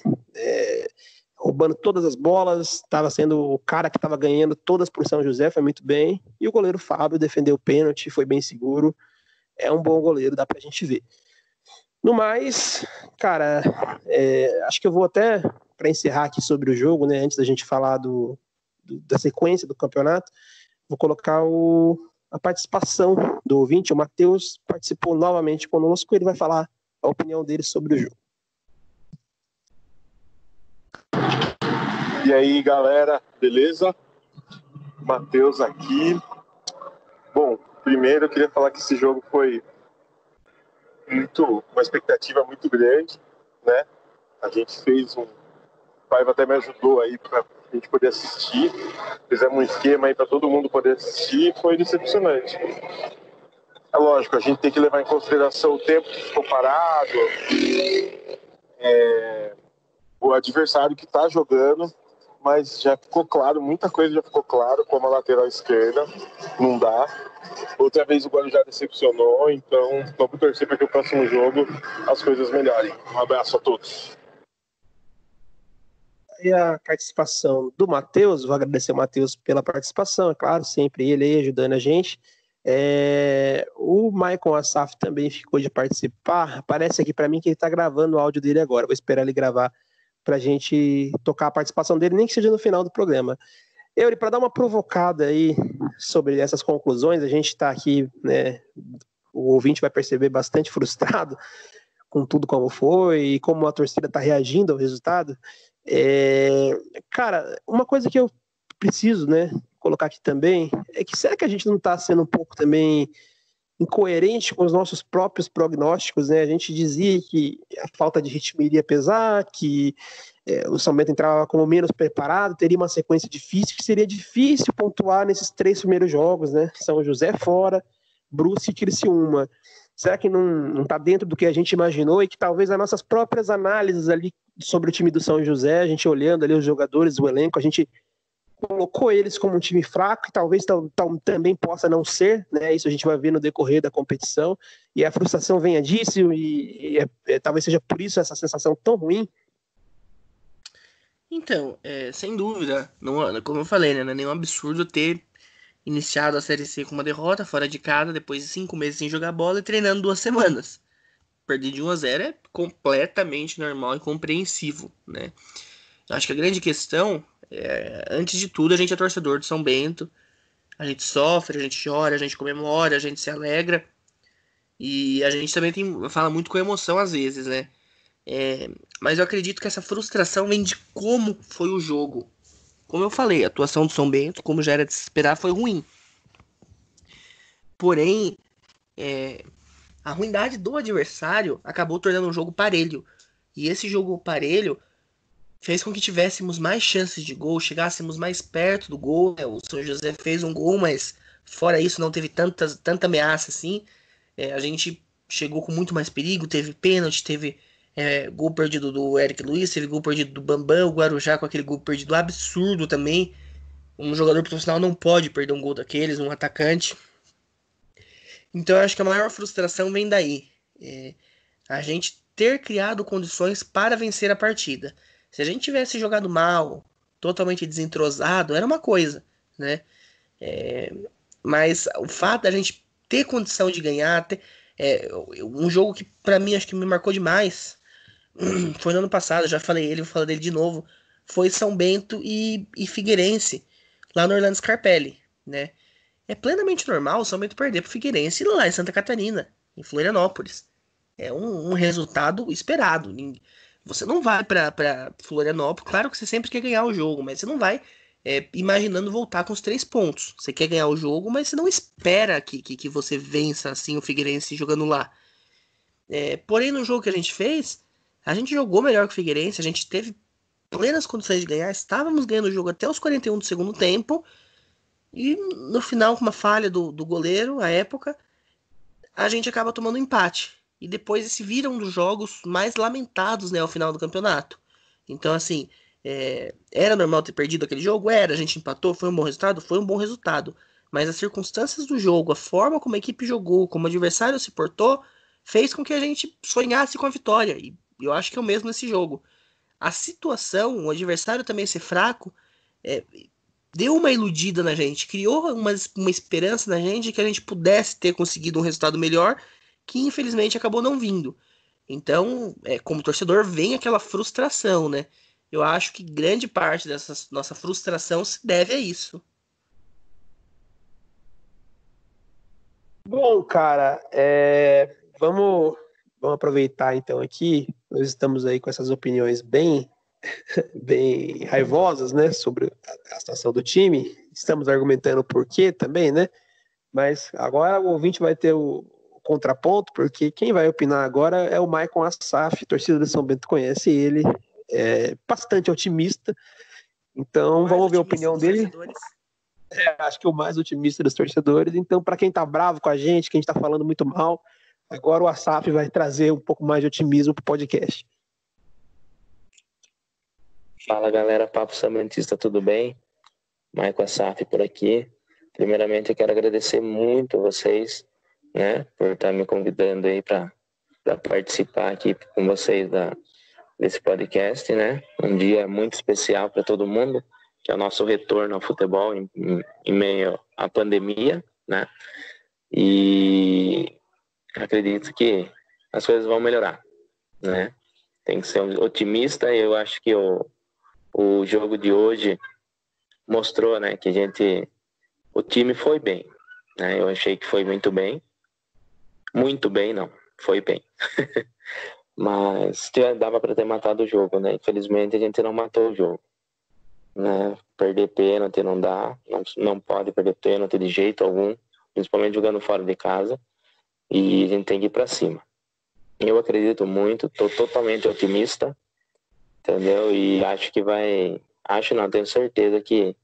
roubando todas as bolas, estava sendo o cara que estava ganhando todas por São José, foi muito bem. E o goleiro Fábio defendeu o pênalti, foi bem seguro. É um bom goleiro, dá pra gente ver. No mais, cara, acho que eu vou até, para encerrar aqui sobre o jogo, né, antes da gente falar da sequência do campeonato, vou colocar o a participação do ouvinte. O Matheus participou novamente conosco, ele vai falar a opinião dele sobre o jogo. E aí, galera, beleza? Matheus aqui. Bom, primeiro eu queria falar que esse jogo foi uma expectativa muito grande, né? A gente fez o Paiva até me ajudou aí para a gente poder assistir. Fizemos um esquema aí para todo mundo poder assistir e foi decepcionante. É lógico, a gente tem que levar em consideração o tempo que ficou parado, o adversário que está jogando, mas já ficou claro, muita coisa já ficou claro, como a lateral esquerda, não dá. Outra vez o Guarujá decepcionou, então vamos torcer para que o próximo jogo as coisas melhorem. Um abraço a todos. E a participação do Matheus, vou agradecer ao Matheus pela participação, é claro, sempre ele aí ajudando a gente. O Maicon Assaf também ficou de participar. Parece aqui para mim que ele está gravando o áudio dele agora. Vou esperar ele gravar para a gente tocar a participação dele, nem que seja no final do programa. Eury, para dar uma provocada aí sobre essas conclusões, a gente está aqui, né? O ouvinte vai perceber bastante frustrado com tudo como foi e como a torcida está reagindo ao resultado. Cara, uma coisa que eu preciso, né, colocar aqui também é que será que a gente não está sendo um pouco também incoerente com os nossos próprios prognósticos, né? A gente dizia que a falta de ritmo iria pesar, que o São Bento entrava como menos preparado, teria uma sequência difícil, que seria difícil pontuar nesses 3 primeiros jogos, né? São José fora, Brusque e Criciúma. Será que não está dentro do que a gente imaginou e que talvez as nossas próprias análises ali sobre o time do São José, a gente olhando ali os jogadores, o elenco, a gente colocou eles como um time fraco e talvez também possa não ser, né? Isso a gente vai ver no decorrer da competição e a frustração venha disso e talvez seja por isso essa sensação tão ruim. Então, sem dúvida, não, como eu falei, né, não é nenhum absurdo ter iniciado a Série C com uma derrota fora de casa, depois de 5 meses sem jogar bola e treinando 2 semanas. Perder de 1-0 é completamente normal e compreensivo, né? Eu acho que a grande questão antes de tudo, a gente é torcedor de São Bento, a gente sofre, a gente chora, a gente comemora, a gente se alegra, e a gente também fala muito com emoção às vezes, né? Mas eu acredito que essa frustração vem de como foi o jogo. Como eu falei, a atuação do São Bento, como já era de se esperar, foi ruim. Porém, a ruindade do adversário acabou tornando um jogo parelho. E esse jogo parelho fez com que tivéssemos mais chances de gol, chegássemos mais perto do gol, né? O São José fez um gol, mas fora isso não teve tanta ameaça assim. A gente chegou com muito mais perigo, teve pênalti, teve gol perdido do Eric Luiz, teve gol perdido do Bambam, o Guarujá com aquele gol perdido absurdo também. Um jogador profissional não pode perder um gol daqueles, um atacante. Então eu acho que a maior frustração vem daí. A gente ter criado condições para vencer a partida. Se a gente tivesse jogado mal, totalmente desentrosado, era uma coisa, né? Mas o fato da gente ter condição de ganhar, um jogo que pra mim acho que me marcou demais, foi no ano passado, já falei ele, vou falar dele de novo, foi São Bento e Figueirense, lá no Orlando Scarpelli, né? É plenamente normal o São Bento perder pro Figueirense lá em Santa Catarina, em Florianópolis. É um resultado esperado. Você não vai pra Florianópolis, claro que você sempre quer ganhar o jogo, mas você não vai imaginando voltar com os 3 pontos. Você quer ganhar o jogo, mas você não espera que você vença assim o Figueirense jogando lá. Porém, no jogo que a gente fez, a gente jogou melhor que o Figueirense, a gente teve plenas condições de ganhar, estávamos ganhando o jogo até os 41 do segundo tempo, e no final, com uma falha do goleiro, à época, a gente acaba tomando um empate. E depois esse vira um dos jogos mais lamentados, né, ao final do campeonato. Então, assim, era normal ter perdido aquele jogo? Era. A gente empatou, foi um bom resultado? Foi um bom resultado. Mas as circunstâncias do jogo, a forma como a equipe jogou, como o adversário se portou, fez com que a gente sonhasse com a vitória. E eu acho que é o mesmo nesse jogo. A situação, o adversário também ser fraco, deu uma iludida na gente, criou uma esperança na gente que a gente pudesse ter conseguido um resultado melhor, que infelizmente acabou não vindo. Então, como torcedor, vem aquela frustração, né? Eu acho que grande parte dessa nossa frustração se deve a isso. Bom, cara, vamos aproveitar então aqui. Nós estamos aí com essas opiniões bem raivosas, né, sobre a situação do time. Estamos argumentando por quê também, né? Mas agora o ouvinte vai ter o contraponto, porque quem vai opinar agora é o Maicon Assaf, torcida do São Bento conhece ele, é bastante otimista. Então Mais vamos ver a otimista opinião dos dele. torcedores. Acho que o mais otimista dos torcedores. Então, para quem tá bravo com a gente, quem está falando muito mal, agora o Assaf vai trazer um pouco mais de otimismo pro podcast. Fala galera, Papo Sambentista, tudo bem? Maicon Assaf por aqui. Primeiramente eu quero agradecer muito a vocês, né, por estar me convidando aí para participar aqui com vocês desse podcast, né? Um dia muito especial para todo mundo, que é o nosso retorno ao futebol em meio à pandemia, né? E acredito que as coisas vão melhorar, né? Tem que ser otimista. Eu acho que o jogo de hoje mostrou, né, que o time foi bem, né? Eu achei que foi muito bem não, foi bem. Mas dava para ter matado o jogo, né? Infelizmente a gente não matou o jogo, né? Perder pênalti não dá, não pode perder pênalti de jeito algum, principalmente jogando fora de casa, e a gente tem que ir para cima. Eu acredito muito, estou totalmente otimista, entendeu? E tenho certeza que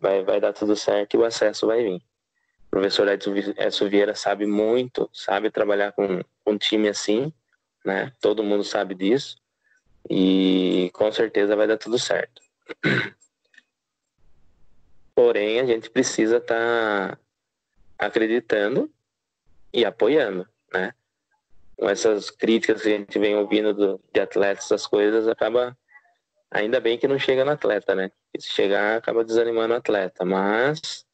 vai dar tudo certo e o acesso vai vir. O professor Edson Vieira sabe muito, sabe trabalhar com um time assim, né? Todo mundo sabe disso e com certeza vai dar tudo certo. Porém, a gente precisa estar acreditando e apoiando, né? Com essas críticas que a gente vem ouvindo de atletas, essas coisas, acaba... Ainda bem que não chega no atleta, né? E se chegar, acaba desanimando o atleta. Mas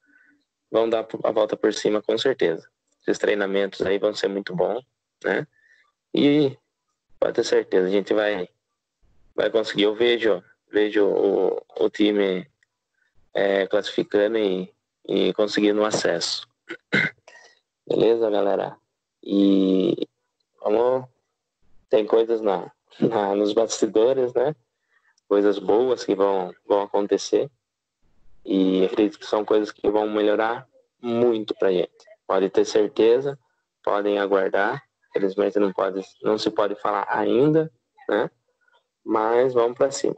vão dar a volta por cima, com certeza. Esses treinamentos aí vão ser muito bons, né? E pode ter certeza, a gente vai conseguir. Eu vejo o time classificando e conseguindo um acesso. Beleza, galera? E tem coisas nos bastidores, né? Coisas boas que vão acontecer. E acredito que são coisas que vão melhorar muito pra gente. Pode ter certeza, podem aguardar. Infelizmente não se pode falar ainda, né? Mas vamos pra cima.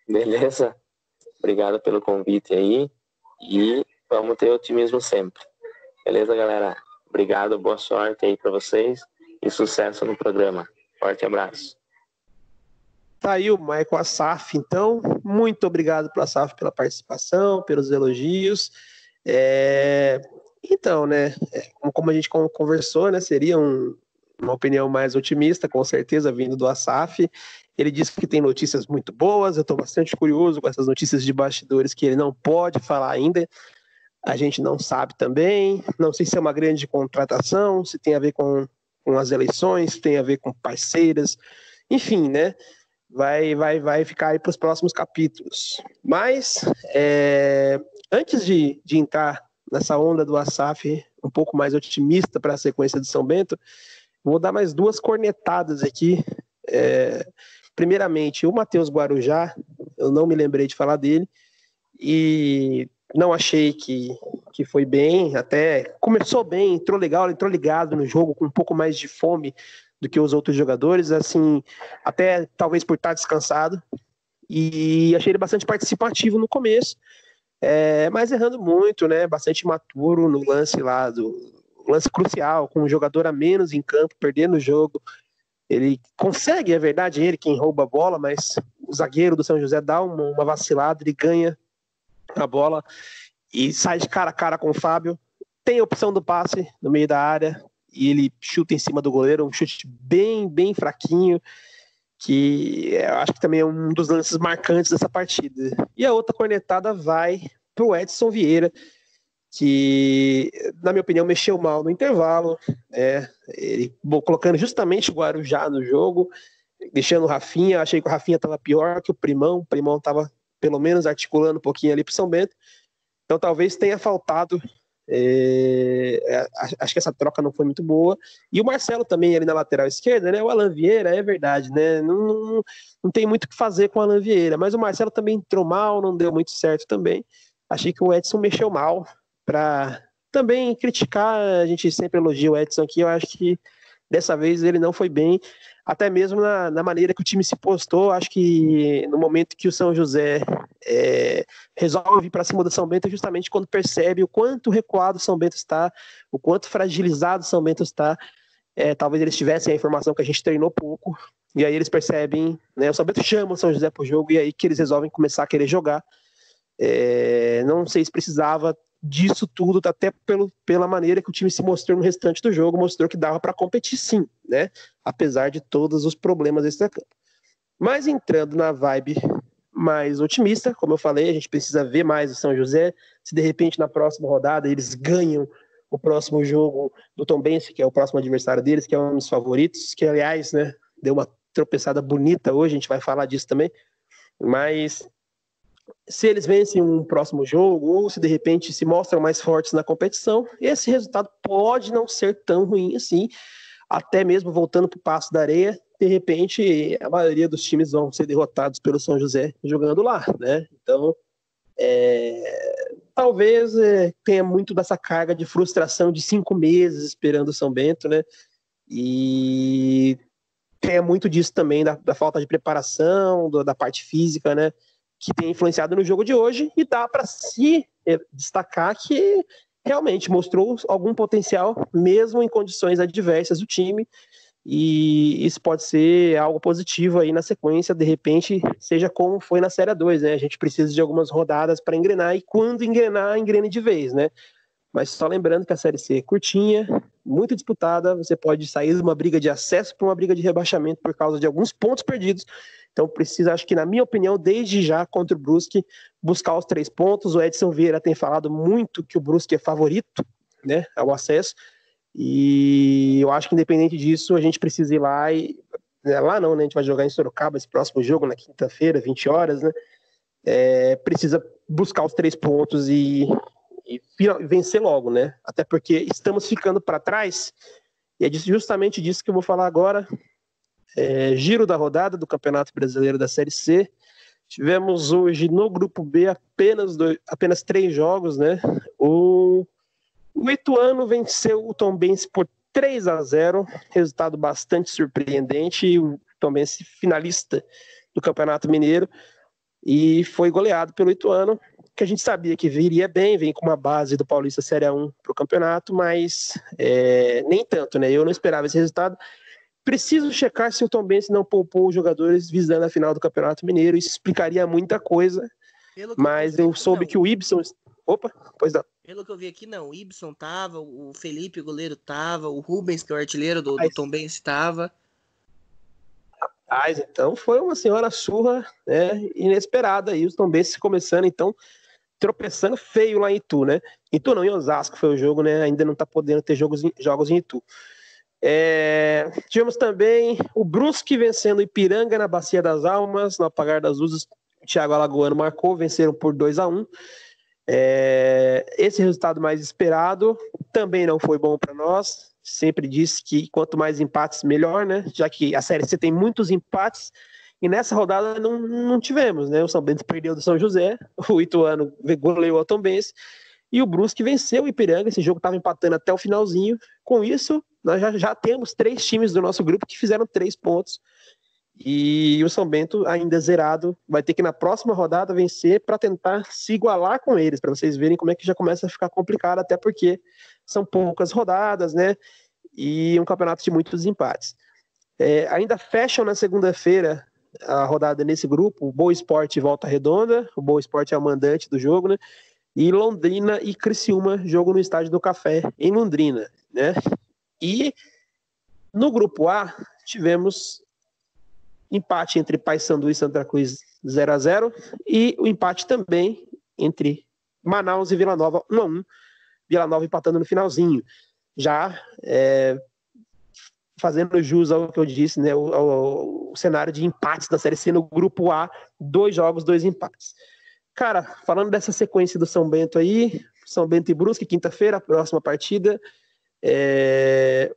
Beleza? Obrigado pelo convite aí. E vamos ter otimismo sempre. Beleza, galera? Obrigado, boa sorte aí pra vocês. E sucesso no programa. Forte abraço. Tá aí o Maicon Assaf, então. Muito obrigado para Assaf pela participação, pelos elogios. Então, né, como a gente conversou, né, seria uma opinião mais otimista, com certeza, vindo do Assaf. Ele disse que tem notícias muito boas, eu estou bastante curioso com essas notícias de bastidores que ele não pode falar ainda. A gente não sabe também, não sei se é uma grande contratação, se tem a ver com as eleições, se tem a ver com parceiras, enfim, né? Vai ficar aí para os próximos capítulos. Mas, antes de entrar nessa onda do Assaf um pouco mais otimista para a sequência de São Bento, vou dar mais duas cornetadas aqui. Primeiramente, o Matheus Guarujá, eu não me lembrei de falar dele, e não achei que foi bem, até começou bem, entrou legal, entrou ligado no jogo com um pouco mais de fome do que os outros jogadores, assim, até talvez por estar descansado, e achei ele bastante participativo no começo, mas errando muito, né, bastante imaturo no lance lá, lance crucial, com um jogador a menos em campo, perdendo o jogo. Ele consegue, é verdade, ele quem rouba a bola, mas o zagueiro do São José dá uma vacilada, ele ganha a bola e sai de cara a cara com o Fábio, tem a opção do passe no meio da área, e ele chuta em cima do goleiro, um chute bem fraquinho, que eu acho que também é um dos lances marcantes dessa partida. E a outra cornetada vai pro Edson Vieira, que, na minha opinião, mexeu mal no intervalo, ele colocando justamente o Guarujá no jogo, deixando o Rafinha. Achei que o Rafinha estava pior que o Primão estava pelo menos articulando um pouquinho ali pro São Bento, então talvez tenha faltado Acho que essa troca não foi muito boa. E o Marcelo também ali na lateral esquerda, né? O Alan Vieira, é verdade, né? Não tem muito o que fazer com o Alan Vieira, mas o Marcelo também entrou mal, não deu muito certo também. Achei que o Edson mexeu mal. Para também criticar, a gente sempre elogia o Edson aqui, eu acho que dessa vez ele não foi bem, até mesmo na maneira que o time se postou. Acho que no momento que o São José resolve ir para cima do São Bento, é justamente quando percebe o quanto recuado o São Bento está, o quanto fragilizado o São Bento está. Talvez eles tivessem a informação que a gente treinou pouco, e aí eles percebem, né, o São Bento chama o São José para o jogo, e aí que eles resolvem começar a querer jogar. Não sei se precisava disso tudo, até pela maneira que o time se mostrou no restante do jogo, mostrou que dava para competir sim, né? Apesar de todos os problemas extra-campo. Mas entrando na vibe mais otimista, como eu falei, a gente precisa ver mais o São José. Se de repente na próxima rodada eles ganham o próximo jogo do Tombense, que é o próximo adversário deles, que é um dos favoritos, que aliás, né, deu uma tropeçada bonita hoje, a gente vai falar disso também, mas se eles vencem um próximo jogo, ou se de repente se mostram mais fortes na competição, esse resultado pode não ser tão ruim assim, até mesmo voltando para o Paço da Areia, de repente a maioria dos times vão ser derrotados pelo São José jogando lá, né? Então, talvez tenha muito dessa carga de frustração de 5 meses esperando o São Bento, né? E tenha muito disso também, da falta de preparação, da parte física, né? Que tem influenciado no jogo de hoje, e dá para se destacar que realmente mostrou algum potencial, mesmo em condições adversas do time, e isso pode ser algo positivo aí na sequência, de repente, seja como foi na Série 2, né? A gente precisa de algumas rodadas para engrenar, e quando engrenar, engrene de vez, né? Mas só lembrando que a Série C é curtinha, muito disputada, você pode sair de uma briga de acesso para uma briga de rebaixamento por causa de alguns pontos perdidos. Então precisa, acho que na minha opinião, desde já contra o Brusque, buscar os 3 pontos. O Edson Vieira tem falado muito que o Brusque é favorito, né, ao acesso, e eu acho que independente disso, a gente precisa ir lá e... Lá não, né, a gente vai jogar em Sorocaba esse próximo jogo, na quinta-feira, 20 horas, né, precisa buscar os 3 pontos e vencer logo, né? Até porque estamos ficando para trás, e é justamente disso que eu vou falar agora. Giro da rodada do Campeonato Brasileiro da Série C. Tivemos hoje no Grupo B apenas 3 jogos, né? O Ituano venceu o Tombense por 3-0, resultado bastante surpreendente, e o Tombense finalista do Campeonato Mineiro, e foi goleado pelo Ituano, que a gente sabia que viria bem, vem com uma base do Paulista Série 1 para o campeonato, mas nem tanto, né? Eu não esperava esse resultado. Preciso checar se o Tombense não poupou os jogadores visando a final do Campeonato Mineiro, isso explicaria muita coisa, mas eu soube que o Ibson... Opa, pois não. Pelo que eu vi aqui, não. O Ibson tava, o Felipe, o goleiro, tava, o Rubens, que é o artilheiro do Tombense, tava. Então foi uma senhora surra, né, inesperada aí, os Tombenses começando, então, tropeçando feio lá em Itu, né? Itu não, em Osasco foi o jogo, né? Ainda não tá podendo ter jogos em Itu. Tivemos também o Brusque vencendo o Ipiranga na Bacia das Almas, no apagar das luzes. O Thiago Alagoano marcou, venceram por 2-1. Esse resultado mais esperado também não foi bom para nós. Sempre disse que quanto mais empates, melhor, né? Já que a Série C tem muitos empates, e nessa rodada não tivemos, né? O São Bento perdeu do São José, o Ituano goleou o Tombense, e o Brusque venceu o Ipiranga. Esse jogo estava empatando até o finalzinho. Com isso, nós já temos 3 times do nosso grupo que fizeram 3 pontos, e o São Bento, ainda zerado, vai ter que na próxima rodada vencer para tentar se igualar com eles, para vocês verem como é que já começa a ficar complicado, até porque são poucas rodadas, né? E um campeonato de muitos empates. Ainda fecham na segunda-feira a rodada nesse grupo o Boa Esporte e Volta Redonda. O Boa Esporte é o mandante do jogo, né? E Londrina e Criciúma, jogo no Estádio do Café, em Londrina, né? E no grupo A, tivemos empate entre Paysandu e Santa Cruz 0-0, e o empate também entre Manaus e Vila Nova 1-1, Vila Nova empatando no finalzinho. Já fazendo jus ao que eu disse, né, o cenário de empates da Série C no grupo A, 2 jogos, 2 empates. Cara, falando dessa sequência do São Bento aí, São Bento e Brusque, quinta-feira, a próxima partida.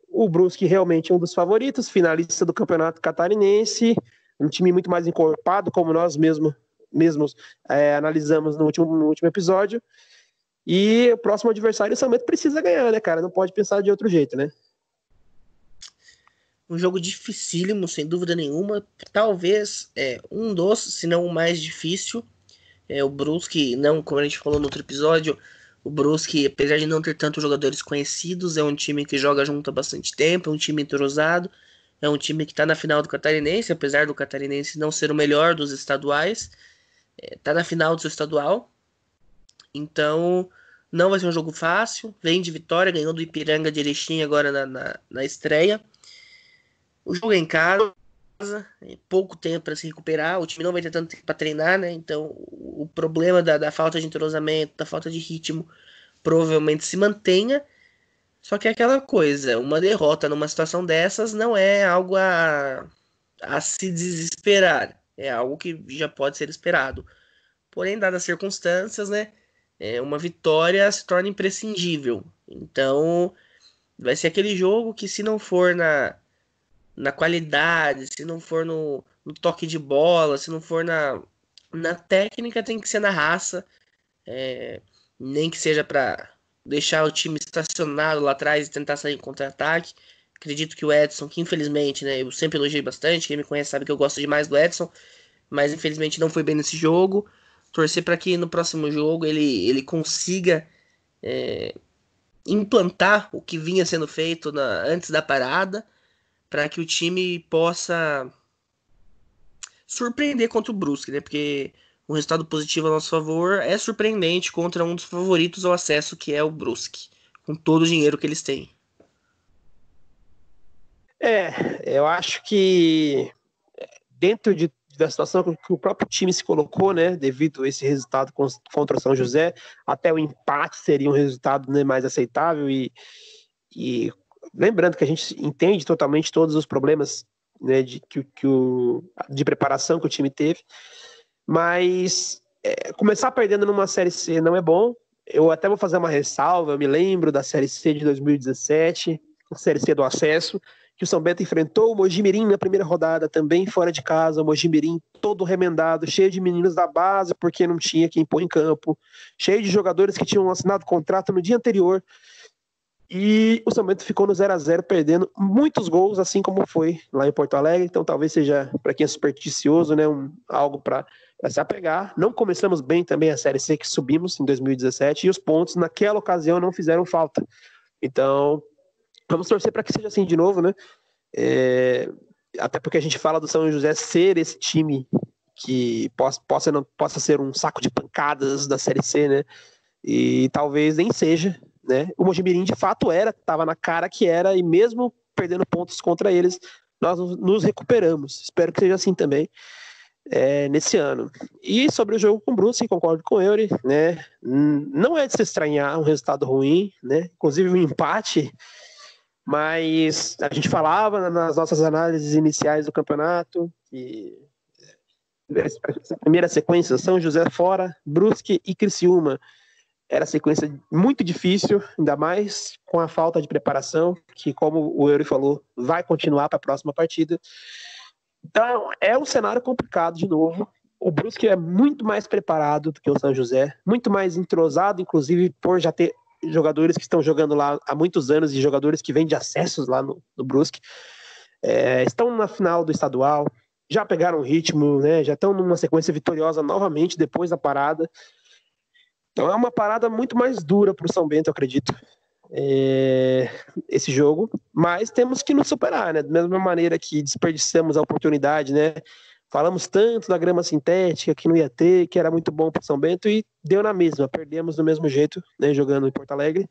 O Brusque realmente é um dos favoritos, finalista do Campeonato Catarinense, um time muito mais encorpado, como nós mesmos analisamos no último episódio. E o próximo adversário, o São Bento precisa ganhar, né, cara? Não pode pensar de outro jeito, né? Um jogo dificílimo, sem dúvida nenhuma. Talvez um dos, se não o mais difícil. O Brusque, não, como a gente falou no outro episódio, o Brusque, apesar de não ter tantos jogadores conhecidos, é um time que joga junto há bastante tempo, é um time entrosado, é um time que está na final do Catarinense, apesar do Catarinense não ser o melhor dos estaduais, está na final do seu estadual. Então, não vai ser um jogo fácil. Vem de vitória, ganhou do Ipiranga de Erechim agora na estreia. O jogo é em casa, pouco tempo para se recuperar, o time não vai ter tanto tempo para treinar, né? Então o problema da falta de entrosamento, da falta de ritmo, provavelmente se mantenha. Só que é aquela coisa, uma derrota numa situação dessas não é algo a se desesperar, é algo que já pode ser esperado. Porém, dadas as circunstâncias, né? Uma vitória se torna imprescindível. Então vai ser aquele jogo que, se não for na qualidade, se não for no toque de bola, se não for na técnica, tem que ser na raça, nem que seja para deixar o time estacionado lá atrás e tentar sair em contra-ataque. Acredito que o Edson, que infelizmente, né, eu sempre elogiei bastante, quem me conhece sabe que eu gosto demais do Edson, mas infelizmente não foi bem nesse jogo. Torcer para que no próximo jogo ele consiga implantar o que vinha sendo feito antes da parada, para que o time possa surpreender contra o Brusque, né? Porque um resultado positivo a nosso favor é surpreendente contra um dos favoritos ao acesso, que é o Brusque, com todo o dinheiro que eles têm. Eu acho que dentro da situação que o próprio time se colocou, né, devido a esse resultado contra o São José, até o empate seria um resultado, né, mais aceitável e lembrando que a gente entende totalmente todos os problemas, né, de preparação que o time teve, mas começar perdendo numa Série C não é bom. Eu até vou fazer uma ressalva, eu me lembro da Série C de 2017, a Série C do acesso, que o São Bento enfrentou o Mojimirim na primeira rodada, também fora de casa, o Mojimirim todo remendado, cheio de meninos da base, porque não tinha quem pôr em campo, cheio de jogadores que tinham assinado contrato no dia anterior, e o São Bento ficou no 0-0, perdendo muitos gols, assim como foi lá em Porto Alegre. Então talvez seja, para quem é supersticioso, né, algo para se apegar. Não começamos bem também a Série C, que subimos em 2017, e os pontos naquela ocasião não fizeram falta. Então vamos torcer para que seja assim de novo, né? Até porque a gente fala do São José ser esse time que possa ser um saco de pancadas da Série C, né? E talvez nem seja, né? O Mojimirim de fato estava na cara que era, e mesmo perdendo pontos contra eles, nós nos recuperamos. Espero que seja assim também nesse ano. E sobre o jogo com o Brusque, concordo com o Eury, né? Não é de se estranhar um resultado ruim, né? Inclusive um empate, mas a gente falava nas nossas análises iniciais do campeonato que essa primeira sequência, São José fora, Brusque e Criciúma, era sequência muito difícil, ainda mais com a falta de preparação, que, como o Eury falou, vai continuar para a próxima partida. Então, é um cenário complicado de novo. O Brusque é muito mais preparado do que o São José, muito mais entrosado, inclusive por já ter jogadores que estão jogando lá há muitos anos e jogadores que vêm de acessos lá no Brusque. Estão na final do estadual, já pegaram o ritmo, né? Já estão numa sequência vitoriosa novamente depois da parada. Então é uma parada muito mais dura para o São Bento, eu acredito, esse jogo, mas temos que nos superar, né? Da mesma maneira que desperdiçamos a oportunidade, né? Falamos tanto da grama sintética que não ia ter, que era muito bom para o São Bento, e deu na mesma, perdemos do mesmo jeito, né, jogando em Porto Alegre.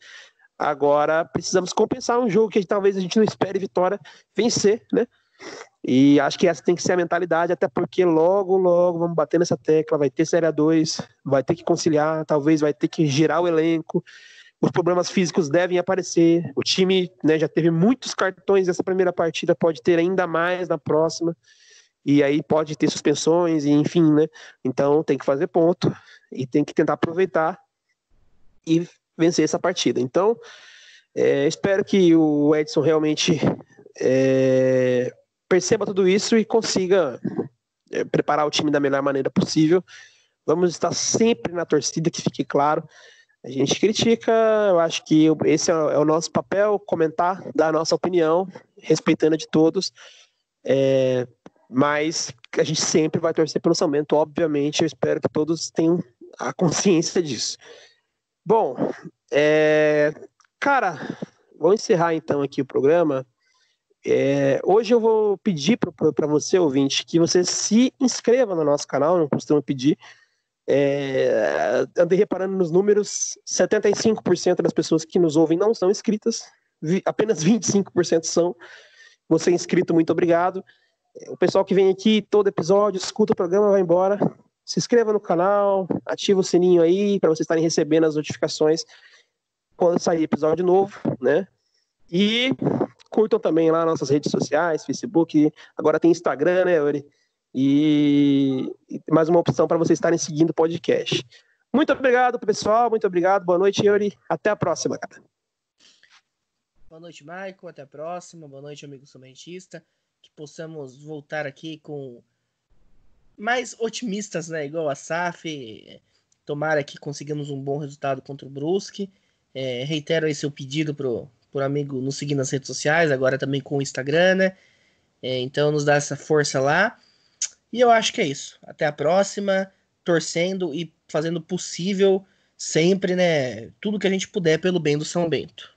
Agora precisamos compensar um jogo que talvez a gente não espere vitória, vencer, né? E acho que essa tem que ser a mentalidade, até porque logo vamos bater nessa tecla, vai ter Série A2, vai ter que conciliar, talvez vai ter que girar o elenco, os problemas físicos devem aparecer, o time, né, já teve muitos cartões nessa primeira partida, pode ter ainda mais na próxima, e aí pode ter suspensões, e enfim, né? Então tem que fazer ponto, e tem que tentar aproveitar, e vencer essa partida. Então, espero que o Edson realmente perceba tudo isso e consiga preparar o time da melhor maneira possível. Vamos estar sempre na torcida, que fique claro. A gente critica, eu acho que esse é o nosso papel, comentar, dar a nossa opinião, respeitando a de todos, mas a gente sempre vai torcer pelo São Bento, obviamente. Eu espero que todos tenham a consciência disso. Bom, cara, vou encerrar então aqui o programa. Hoje eu vou pedir para você, ouvinte, que você se inscreva no nosso canal, não costumo pedir. Andei reparando nos números, 75% das pessoas que nos ouvem não são inscritas, apenas 25% são. Você é inscrito, muito obrigado. O pessoal que vem aqui todo episódio, escuta o programa, vai embora. Se inscreva no canal, ativa o sininho aí para vocês estarem recebendo as notificações quando sair episódio novo, né? E curtam também lá nossas redes sociais, Facebook, agora tem Instagram, né, Yuri? E mais uma opção para vocês estarem seguindo o podcast. Muito obrigado, pessoal. Muito obrigado. Boa noite, Yuri. Até a próxima, cara. Boa noite, Maicon. Até a próxima. Boa noite, amigo somentista. Que possamos voltar aqui com mais otimistas, né? Igual a SAF. Tomara que consigamos um bom resultado contra o Brusque. Reitero aí seu pedido pro amigo nos seguir nas redes sociais, agora também com o Instagram, né? Então nos dá essa força lá. E eu acho que é isso. Até a próxima, torcendo e fazendo o possível sempre, né? Tudo que a gente puder pelo bem do São Bento.